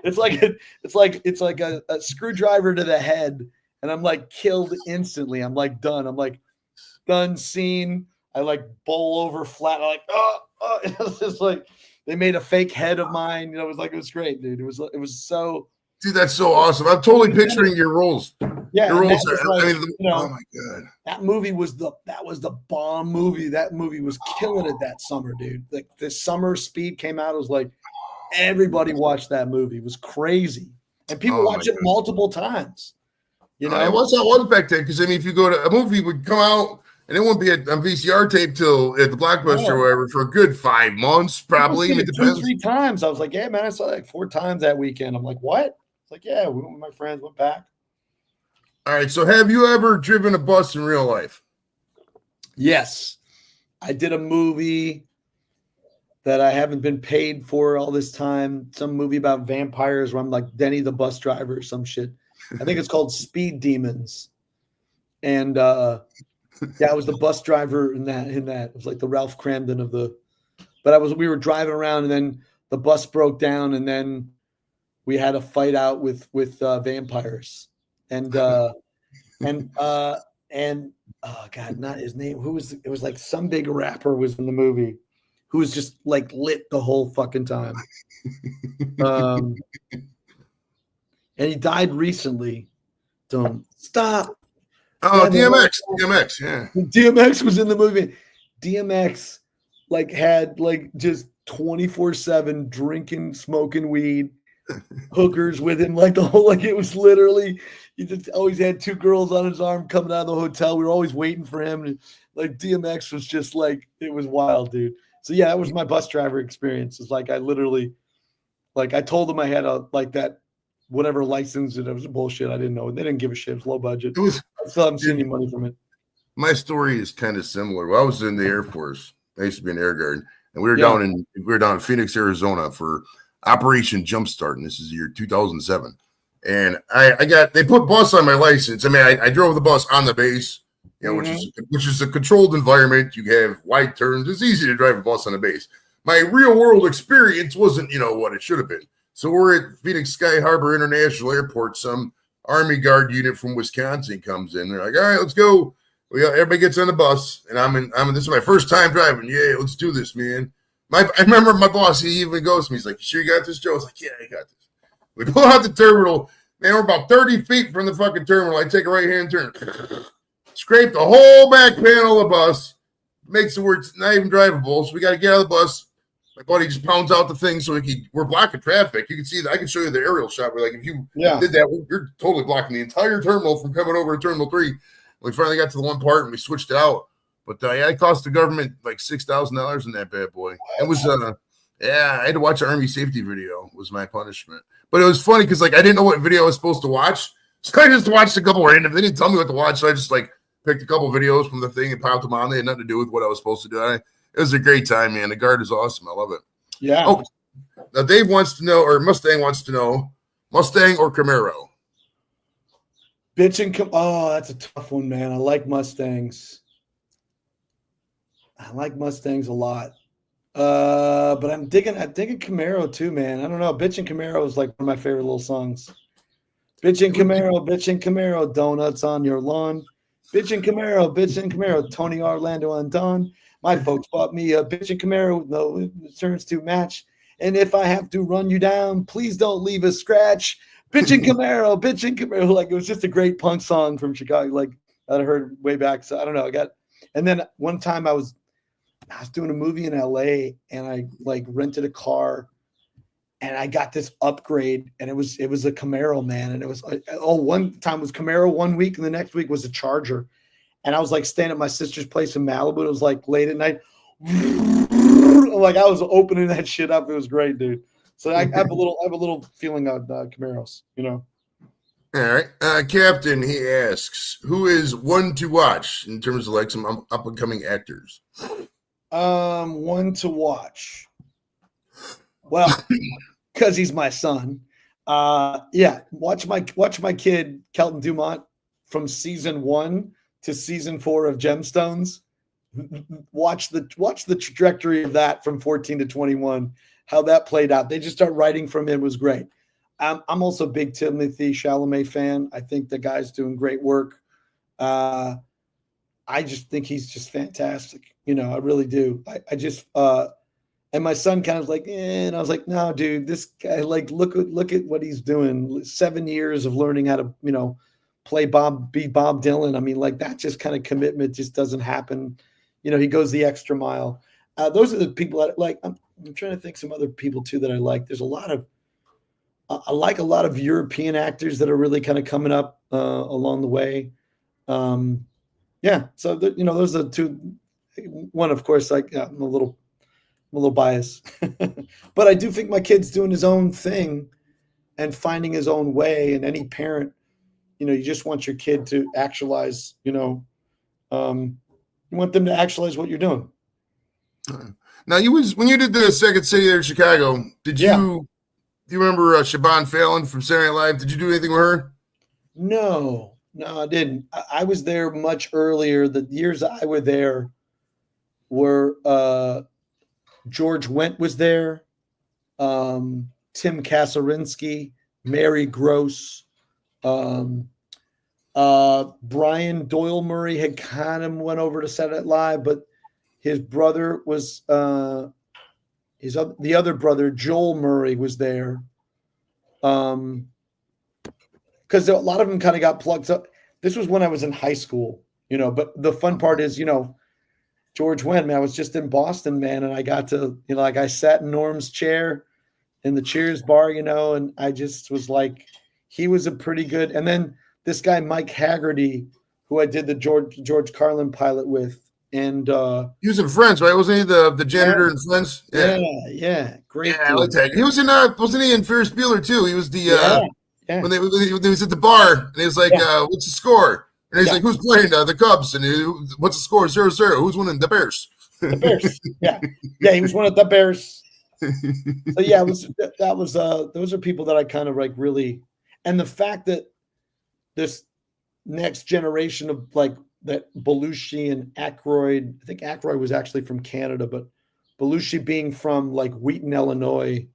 it's like a screwdriver to the head, and I'm like killed instantly. I'm like done. I'm like done scene. I like bowl over flat. I'm like, it was just like. They made a fake head of mine. You know, it was great, dude. It was so Dude, that's so awesome. I'm totally picturing your roles. Yeah, your roles. like, oh my god, that movie was the bomb movie. That movie was killing it that summer, dude. Like the summer Speed came out, it was like everybody watched that movie. It was crazy, and people watch it multiple times. You know, what's that one back then? Because I mean, if you go to a movie would come out and it won't be on VCR tape till at the Blockbuster or whatever for a good 5 months, probably. It 2-3 times. I was like, yeah, man, I saw it like 4 times that weekend. I'm like, what? It's like, yeah, we went with my friends, went back. All right. So, have you ever driven a bus in real life? Yes, I did a movie that I haven't been paid for all this time. Some movie about vampires where I'm like Denny the bus driver or some shit. I think it's called Speed Demons. And I was the bus driver in that. It was like the Ralph Cramden of the. But we were driving around, and then the bus broke down, and then we had a fight out with vampires, and oh god, not his name. It was like some big rapper was in the movie, who was just like lit the whole fucking time. And he died recently. Don't stop. Oh, DMX, yeah. DMX was in the movie. DMX like had like just 24/7 drinking, smoking weed, hookers with him, like the whole, like it was literally, he just always had 2 girls on his arm coming out of the hotel. We were always waiting for him. And like DMX was just like, it was wild, dude. So yeah, that was my bus driver experience. It's like I literally, like I told them I had a like that whatever license, and it was bullshit. I didn't know. They didn't give a shit. It was low budget. I still haven't seen any money from it. My story is kind of similar. Well, I was in the Air Force. I used to be an Air Guard, and we were down in Phoenix, Arizona for Operation Jumpstart, and this is the year 2007. And they put bus on my license. I mean, I drove the bus on the base, you know, which is a controlled environment. You have wide turns. It's easy to drive a bus on the base. My real world experience wasn't, what it should have been. So we're at Phoenix Sky Harbor International Airport. Some Army Guard unit from Wisconsin comes in. They're like, all right, let's go. Everybody gets on the bus, and this is my first time driving. Yeah, let's do this, man. I remember my boss, he even goes to me. He's like, you sure you got this, Joe? I was like, yeah, I got this. We pull out the terminal. Man, we're about 30 feet from the fucking terminal. I take a right-hand turn. Scrape the whole back panel of the bus. Makes it where it's not even drivable. So we got to get out of the bus. My buddy just pounds out the thing so we're blocking traffic. You can see that. I can show you the aerial shot where, like, if you did that, you're totally blocking the entire terminal from coming over to Terminal 3. We finally got to the one part and we switched it out. But it cost the government like $6,000 in that bad boy. It was, I had to watch an Army safety video was my punishment. But it was funny because, like, I didn't know what video I was supposed to watch. So I just watched a couple random. They didn't tell me what to watch. So I just, like, picked a couple videos from the thing and piled them on. They had nothing to do with what I was supposed to do. It was a great time, man. The Guard is awesome. I love it. Yeah. Oh, now Dave wants to know, or Mustang wants to know, Mustang or Camaro? Oh, that's a tough one, man. I like Mustangs. I like Mustangs a lot. But I'm digging Camaro too, man. I don't know. Bitchin' Camaro is like one of my favorite little songs. Bitchin' Camaro, donuts on your lawn. Bitchin' Camaro, Tony Orlando undone. My folks bought me a bitchin' Camaro with no insurance to match. And if I have to run you down, please don't leave a scratch. Bitchin' Camaro. Like, it was just a great punk song from Chicago, like that I heard way back. So I don't know. And then one time I was doing a movie in LA, and I like rented a car, and I got this upgrade, and it was a Camaro, man. And it was one time was Camaro 1 week, and the next week was a Charger. And I was like staying at my sister's place in Malibu. It was like late at night. Like I was opening that shit up. It was great, dude. So I have a little feeling of Camaros, All right. Captain, he asks, who is one to watch in terms of like some up and coming actors? One to watch. Well, because he's my son. Watch my kid Kelton Dumont from season 1 to season 4 of Gemstones. Watch the trajectory of that from 14 to 21. How that played out. They just start writing from him. It was great. I'm also a big Timothée Chalamet fan. I think the guy's doing great work. I just think he's just fantastic. I really do. I just And my son kind of like, and I was like, no, dude, this guy, like, look at what he's doing. 7 years of learning how to, be Bob Dylan. I mean, like that just kind of commitment just doesn't happen. He goes the extra mile. Those are the people that like. I'm trying to think some other people too that I like. There's I like a lot of European actors that are really kind of coming up along the way. Yeah. So, those are the two. One, of course, like I'm a little biased, but I do think my kid's doing his own thing and finding his own way. And any parent, you just want your kid to actualize, you want them to actualize what you're doing. Now, when you did the Second City there in Chicago, do you remember Siobhan Fallon from Saturday Night Live? Did you do anything with her? No, I didn't. I was there much earlier. The years I were there were George Wendt was there, Tim Kasarinsky, Mary Gross, Brian Doyle Murray had kind of went over to Saturday Night Live, but his brother was the other brother, Joel Murray, was there. Because a lot of them kind of got plugged up. This was when I was in high school, but the fun part is, George Wendt, man, I was just in Boston, man, and I got to, like I sat in Norm's chair in the Cheers bar, and I just was like, he was a pretty good. And then this guy, Mike Haggerty, who I did the George Carlin pilot with, and he was in Friends, right? Wasn't he the janitor in Friends? Yeah, great. Yeah, I like that. He was in wasn't he in Ferris Bueller too? He was the when they was at the bar and he was like, "What's the score?" And he's like, "Who's playing the Cubs?" And what's the score? 0-0. Who's winning? The Bears. The Bears. Yeah, he was one of the Bears. So yeah, those are people that I kind of like really, and the fact that this next generation of like that Belushi and Aykroyd, I think Aykroyd was actually from Canada, but Belushi being from like Wheaton, Illinois,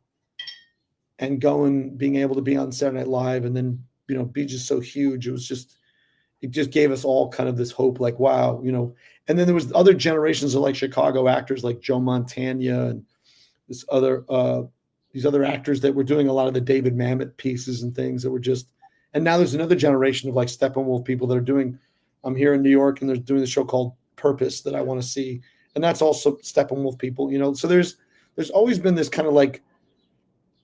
and being able to be on Saturday Night Live and then, be just so huge. It just gave us all kind of this hope, like, wow, and then there was other generations of like Chicago actors like Joe Montana and these other actors that were doing a lot of the David Mamet pieces and things that were just, and now there's another generation of like Steppenwolf people that are doing, I'm here in New York and they're doing the show called Purpose that I want to see. And that's also Steppenwolf people, so there's always been this kind of like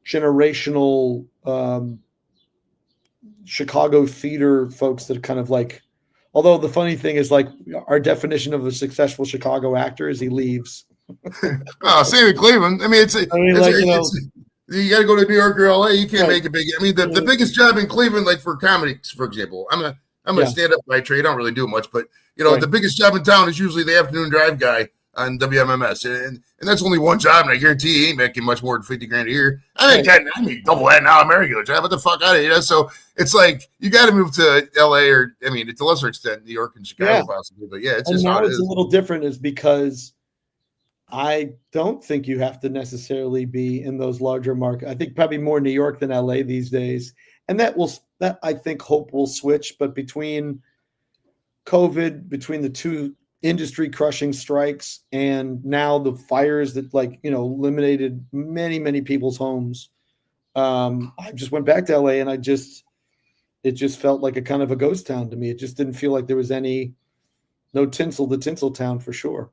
generational Chicago theater folks that are kind of like, although the funny thing is like our definition of a successful Chicago actor is he leaves. Same in Cleveland. I mean, you got to go to New York or LA. You can't make it big. I mean, the biggest job in Cleveland, like for comedy, for example, I'm a stand-up by trade. I don't really do much, but the biggest job in town is usually the afternoon drive guy on WMMS, and that's only one job, and I guarantee he ain't making much more than $50,000 a year. I mean, double that now. I'm a regular job. What the fuck out of here? So it's like you got to move to LA, or I mean, to a lesser extent, New York and Chicago, possibly. But yeah, it's just now it's a little different, is because I don't think you have to necessarily be in those larger markets. I think probably more New York than LA these days, and that I think hope will switch. But between COVID, between the two industry crushing strikes and now the fires that eliminated many people's homes, I just went back to LA and it just felt like a kind of a ghost town to me. It just didn't feel like there was no tinsel, the tinsel town for sure.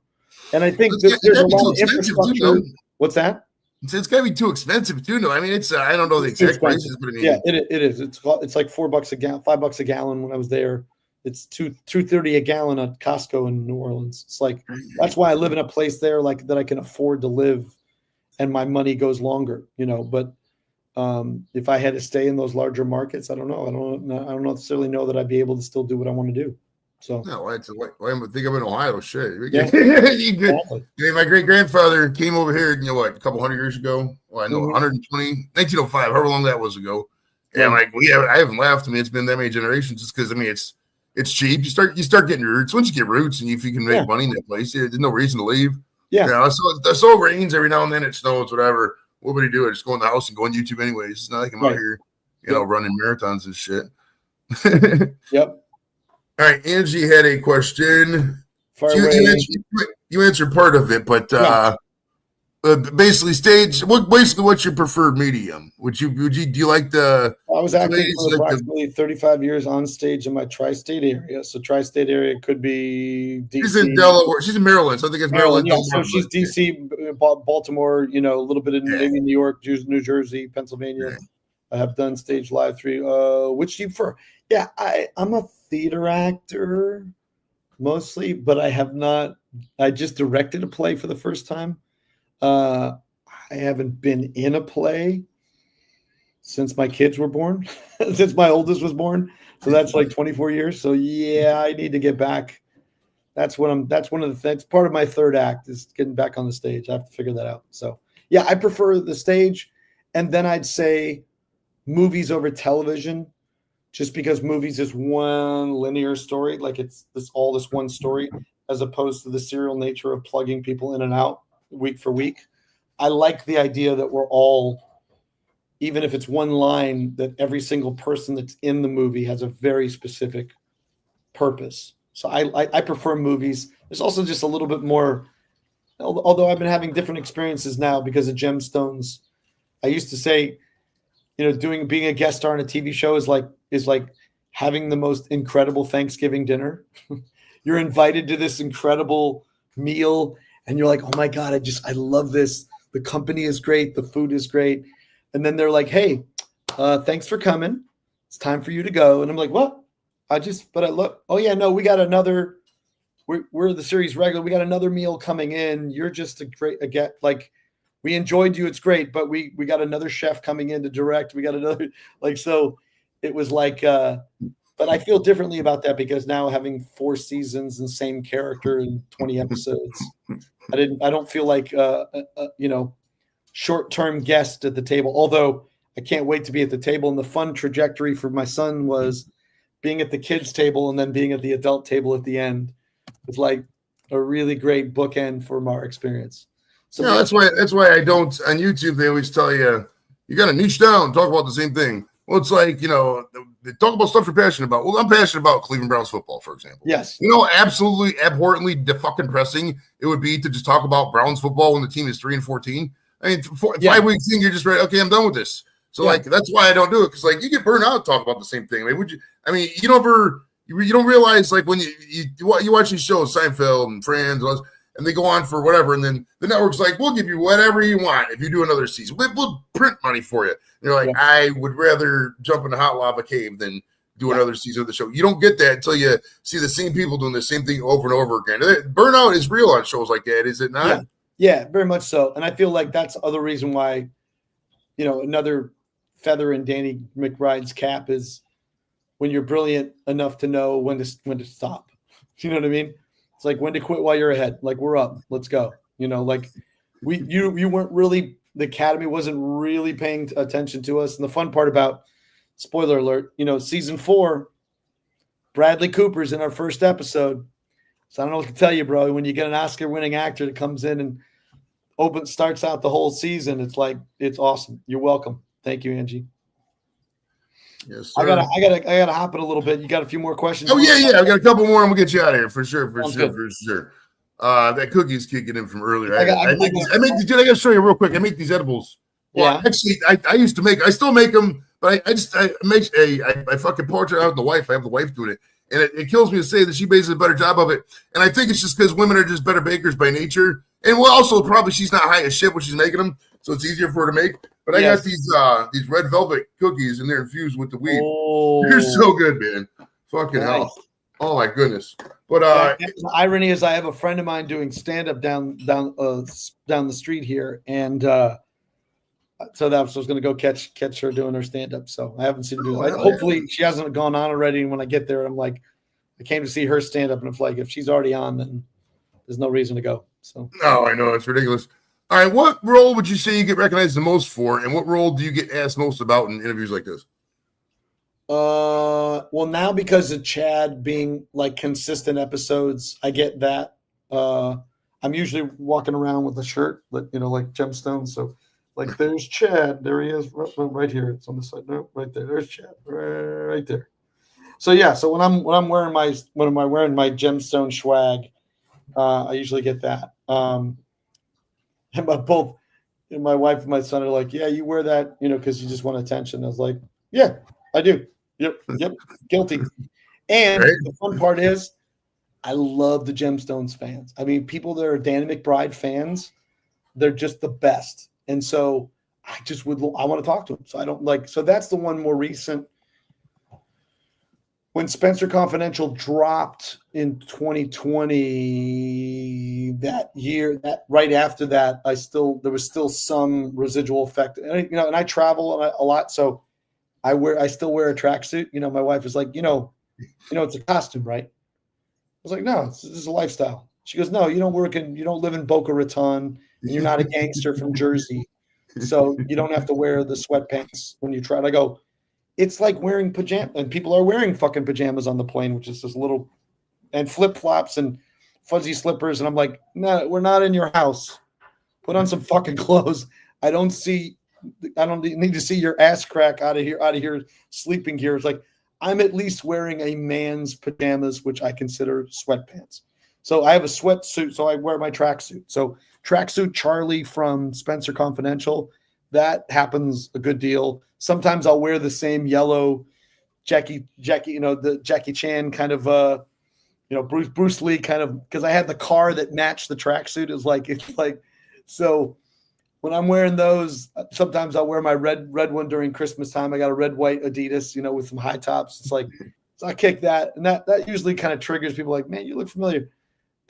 And I think there's a lot of infrastructure. What's that? It's got to be too expensive too. No, I mean, it's I don't know the exact prices, but I mean, yeah, it is. It's like $4 a gallon, $5 a gallon when I was there. It's $2.30 a gallon at Costco in New Orleans. It's like, that's why I live in a place there like that I can afford to live, and my money goes longer, But if I had to stay in those larger markets, I don't know. I don't necessarily know that I'd be able to still do what I want to do. So no, I think I'm in Ohio. Shit, yeah. I mean, my great grandfather came over here. A couple hundred years ago. Well, I know 1905, however long that was ago. And I haven't laughed. I mean, it's been that many generations. Just because it's cheap. You start getting roots. Once you get roots, and if you can make money in that place, there's no reason to leave. Yeah. So it rains every now and then. It snows, whatever. What would he do? I just go in the house and go on YouTube anyways. It's not like I'm out here, running marathons and shit. Yep. All right, Angie had a question. You answered part of it, but basically stage. What's your preferred medium? Do you like the? I was acting for like approximately 35 years on stage in my tri-state area. So tri-state area could be DC. She's in Delaware. She's in Maryland. So I think it's Maryland. Yeah, so she's DC, Baltimore. A little bit in maybe New York, New Jersey, Pennsylvania. Yeah. I have done stage live 3. Which do you prefer? Yeah, I'm a theater actor mostly, but I have not. I just directed a play for the first time. I haven't been in a play since my kids were born, since my oldest was born. So that's like 24 years. So yeah, I need to get back. That's part of my third act is getting back on the stage. I have to figure that out. So yeah, I prefer the stage. And then I'd say movies over television, just because movies is one linear story. Like it's this one story, as opposed to the serial nature of plugging people in and out week for week. I like the idea that we're all, even if it's one line, that every single person that's in the movie has a very specific purpose. So I prefer movies. There's also just a little bit more, although I've been having different experiences now because of Gemstones. I used to say, being a guest star on a TV show is like having the most incredible Thanksgiving dinner. You're invited to this incredible meal and you're like, oh my God, I love this. The company is great. The food is great. And then they're like, hey, thanks for coming. It's time for you to go. And I'm like, what? Oh yeah, no, we got another, we're the series regular. We got another meal coming in. You're just we enjoyed you. It's great. But we got another chef coming in to direct. We got another, so it was like, but I feel differently about that because now having 4 seasons and same character and 20 episodes, I don't feel like, short-term guest at the table. Although I can't wait to be at the table. And the fun trajectory for my son was being at the kids' table and then being at the adult table at the end. It's like a really great bookend for our experience. So that's why I don't on YouTube. They always tell you got to niche down, talk about the same thing. Well, it's like they talk about stuff you're passionate about. Well, I'm passionate about Cleveland Browns football, for example. Yes. Absolutely abhorrently fucking pressing it would be to just talk about Browns football when the team is 3-14. I mean, 5 weeks in, you're just right. Okay, I'm done with this. So that's why I don't do it, because you get burned out talking about the same thing. You don't realize when you watch these shows, Seinfeld and Friends, and they go on for whatever, and then the network's like, we'll give you whatever you want if you do another season. We'll print money for you. And you're like, I would rather jump in a hot lava cave than do another season of the show. You don't get that until you see the same people doing the same thing over and over again. Burnout is real on shows like that, is it not? Yeah, very much so. And I feel like that's the other reason why, another feather in Danny McBride's cap is when you're brilliant enough to know when to stop. You know what I mean? It's like when to quit while you're ahead. Like, we're up. Let's go. You weren't really, the Academy wasn't really paying attention to us. And the fun part about, spoiler alert, season 4, Bradley Cooper's in our first episode. So I don't know what to tell you, bro. When you get an Oscar-winning actor that comes in and starts out the whole season, it's awesome. You're welcome. Thank you, Angie. Yes, sir. I gotta hop it a little bit. You got a few more questions? Oh yeah. I got a couple more, and we'll get you out of here for sure. That cookie's kicking in from earlier. I gotta show you real quick. I make these edibles. Well, actually, I used to make. I still make them, but I fucking portrait out with the wife. I have the wife doing it, and it kills me to say that she makes a better job of it. And I think it's just because women are just better bakers by nature, and also probably she's not high as shit when she's making them, so it's easier for her to make. But I got these red velvet cookies, and they're infused with the weed. Oh. They're so good, man. Fucking hell. Oh my goodness. But the irony is I have a friend of mine doing stand-up down the street here, and so I was going to go catch her doing her stand-up. So I haven't seen her do that. Hopefully she hasn't gone on already, and when I get there, I'm like, I came to see her stand-up, and if she's already on, then there's no reason to go. So no, I know, it's ridiculous. All right, what role would you say you get recognized the most for, and what role do you get asked most about in interviews like this? Well, now because of Chad being consistent episodes, I get that. I'm usually walking around with a shirt, like Gemstones. So, there's Chad. There he is, right here. It's on the side. No, right there. There's Chad, right there. So yeah. So when I'm wearing my Gemstone swag, I usually get that. And my wife and my son are like, yeah, you wear that, because you just want attention. I was like, yeah, I do. Yep, guilty. And Right? the fun part is, I love the Gemstones fans. I mean, people that are Danny McBride fans, they're just the best. And so I want to talk to them. So that's the one more recent. When Spencer Confidential dropped in 2020, that year, that right after that, there was still some residual effect. And, and I travel a lot, so I still wear a tracksuit. My wife is like, it's a costume, right? I was like, no, this is a lifestyle. She goes, no, you don't live in Boca Raton, and you're not a gangster from Jersey, so you don't have to wear the sweatpants when you try. I go, it's like wearing pajamas, and people are wearing fucking pajamas on the plane, which is just little, and flip-flops and fuzzy slippers. And I'm like, no, we're not in your house. Put on some fucking clothes. I don't need to see your ass crack out of here sleeping gear. It's like, I'm at least wearing a man's pajamas, which I consider sweatpants. So I have a sweatsuit, so I wear my tracksuit. So tracksuit Charlie from Spencer Confidential, that happens a good deal. Sometimes I'll wear the same yellow Jackie, the Jackie Chan kind of, Bruce Lee kind of, because I had the car that matched the tracksuit. It's like, so when I'm wearing those, sometimes I'll wear my red one during Christmas time. I got a red-white Adidas, with some high tops. It's like, so I kick that, and that usually kind of triggers people like, man, you look familiar.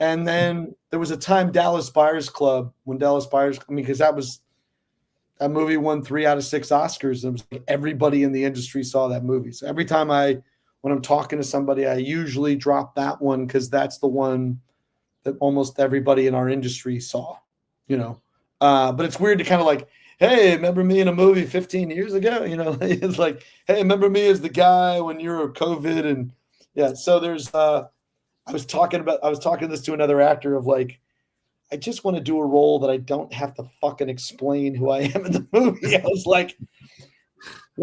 And then there was a time Dallas Buyers Club, because that movie won 3 out of 6 Oscars. And it was like everybody in the industry saw that movie. So every time when I'm talking to somebody, I usually drop that one because that's the one that almost everybody in our industry saw, But it's weird to kind of like, hey, remember me in a movie 15 years ago? It's like, hey, remember me as the guy when you were COVID? And yeah, so there's I was talking this to another actor of like, I just want to do a role that I don't have to fucking explain who I am in the movie. I was like,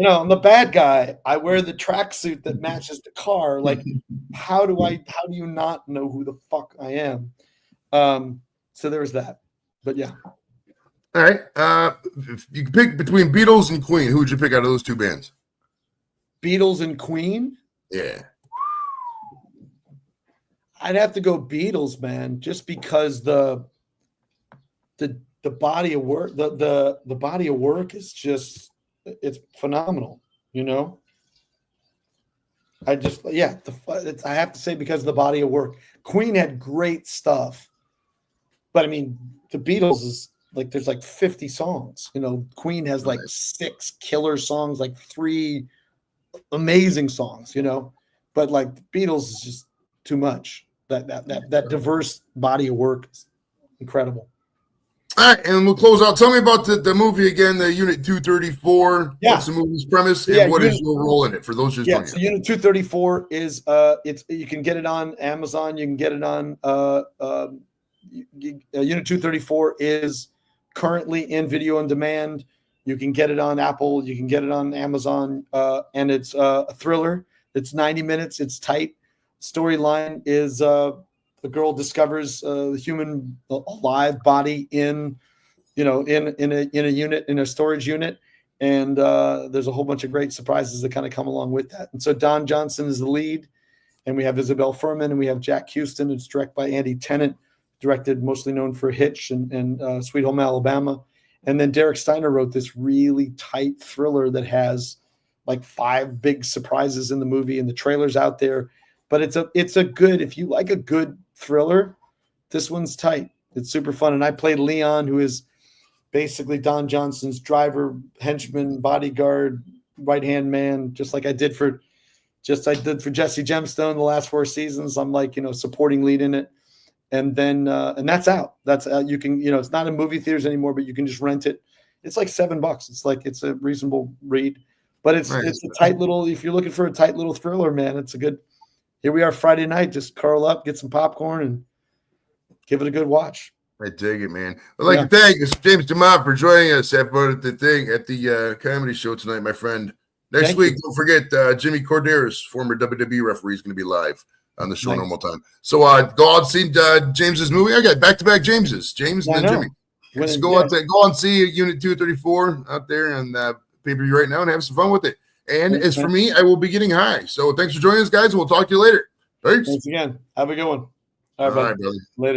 I'm the bad guy. I wear the tracksuit that matches the car. Like, how do you not know who the fuck I am? So there was that. But yeah. All right. If you could pick between Beatles and Queen, who would you pick out of those two bands? Beatles and Queen? Yeah. I'd have to go Beatles, man, just because the body of work, the body of work is just, it's phenomenal, I have to say because of the body of work. Queen had great stuff, but I mean, the Beatles is like, there's like 50 songs, Queen has like 6 killer songs, like 3 amazing songs, but like the Beatles is just too much. That diverse body of work is incredible. All right, and we'll close out. Tell me about the movie again, the Unit 234. Yeah. What's the movie's premise, and what is your role in it for those just joining? So Unit 234 is you can get it on Amazon. You can get it on Unit 234 is currently in video on demand. You can get it on Apple. You can get it on Amazon, and it's a thriller. It's 90 minutes. It's tight. Storyline is the girl discovers the human alive body in a unit, in a storage unit, and there's a whole bunch of great surprises that kind of come along with that. And so Don Johnson is the lead, and we have Isabel Furman, and we have Jack Huston. It's directed by Andy Tennant, directed mostly known for Hitch and Sweet Home Alabama. And then Derek Steiner wrote this really tight thriller that has like 5 big surprises in the movie, and the trailer's out there. But it's a good, if you like a good thriller, this one's tight. It's super fun. And I played Leon, who is basically Don Johnson's driver, henchman, bodyguard, right-hand man, just like I did for Jesse Gemstone the last 4 seasons. I'm like, supporting lead in it. And then and that's out. That's you can, it's not in movie theaters anymore, but you can just rent it. It's like $7. It's a reasonable read. But it's a tight little, if you're looking for a tight little thriller, man, it's a good. Here we are Friday night, just curl up, get some popcorn, and give it a good watch. I dig it, man. I'd like to thank James DuMont for joining us at the comedy show tonight, my friend. Next week, don't forget Jimmy Corderas, former WWE referee, is going to be live on the show normal time. So go out and see James's movie. I got back-to-back Jameses. James and then Jimmy. Just go out there, go and see Unit 234 out there on pay-per-view right now and have some fun with it. And as for me, I will be getting high. So thanks for joining us, guys. We'll talk to you later. Thanks again. Have a good one. All right, brother. Later.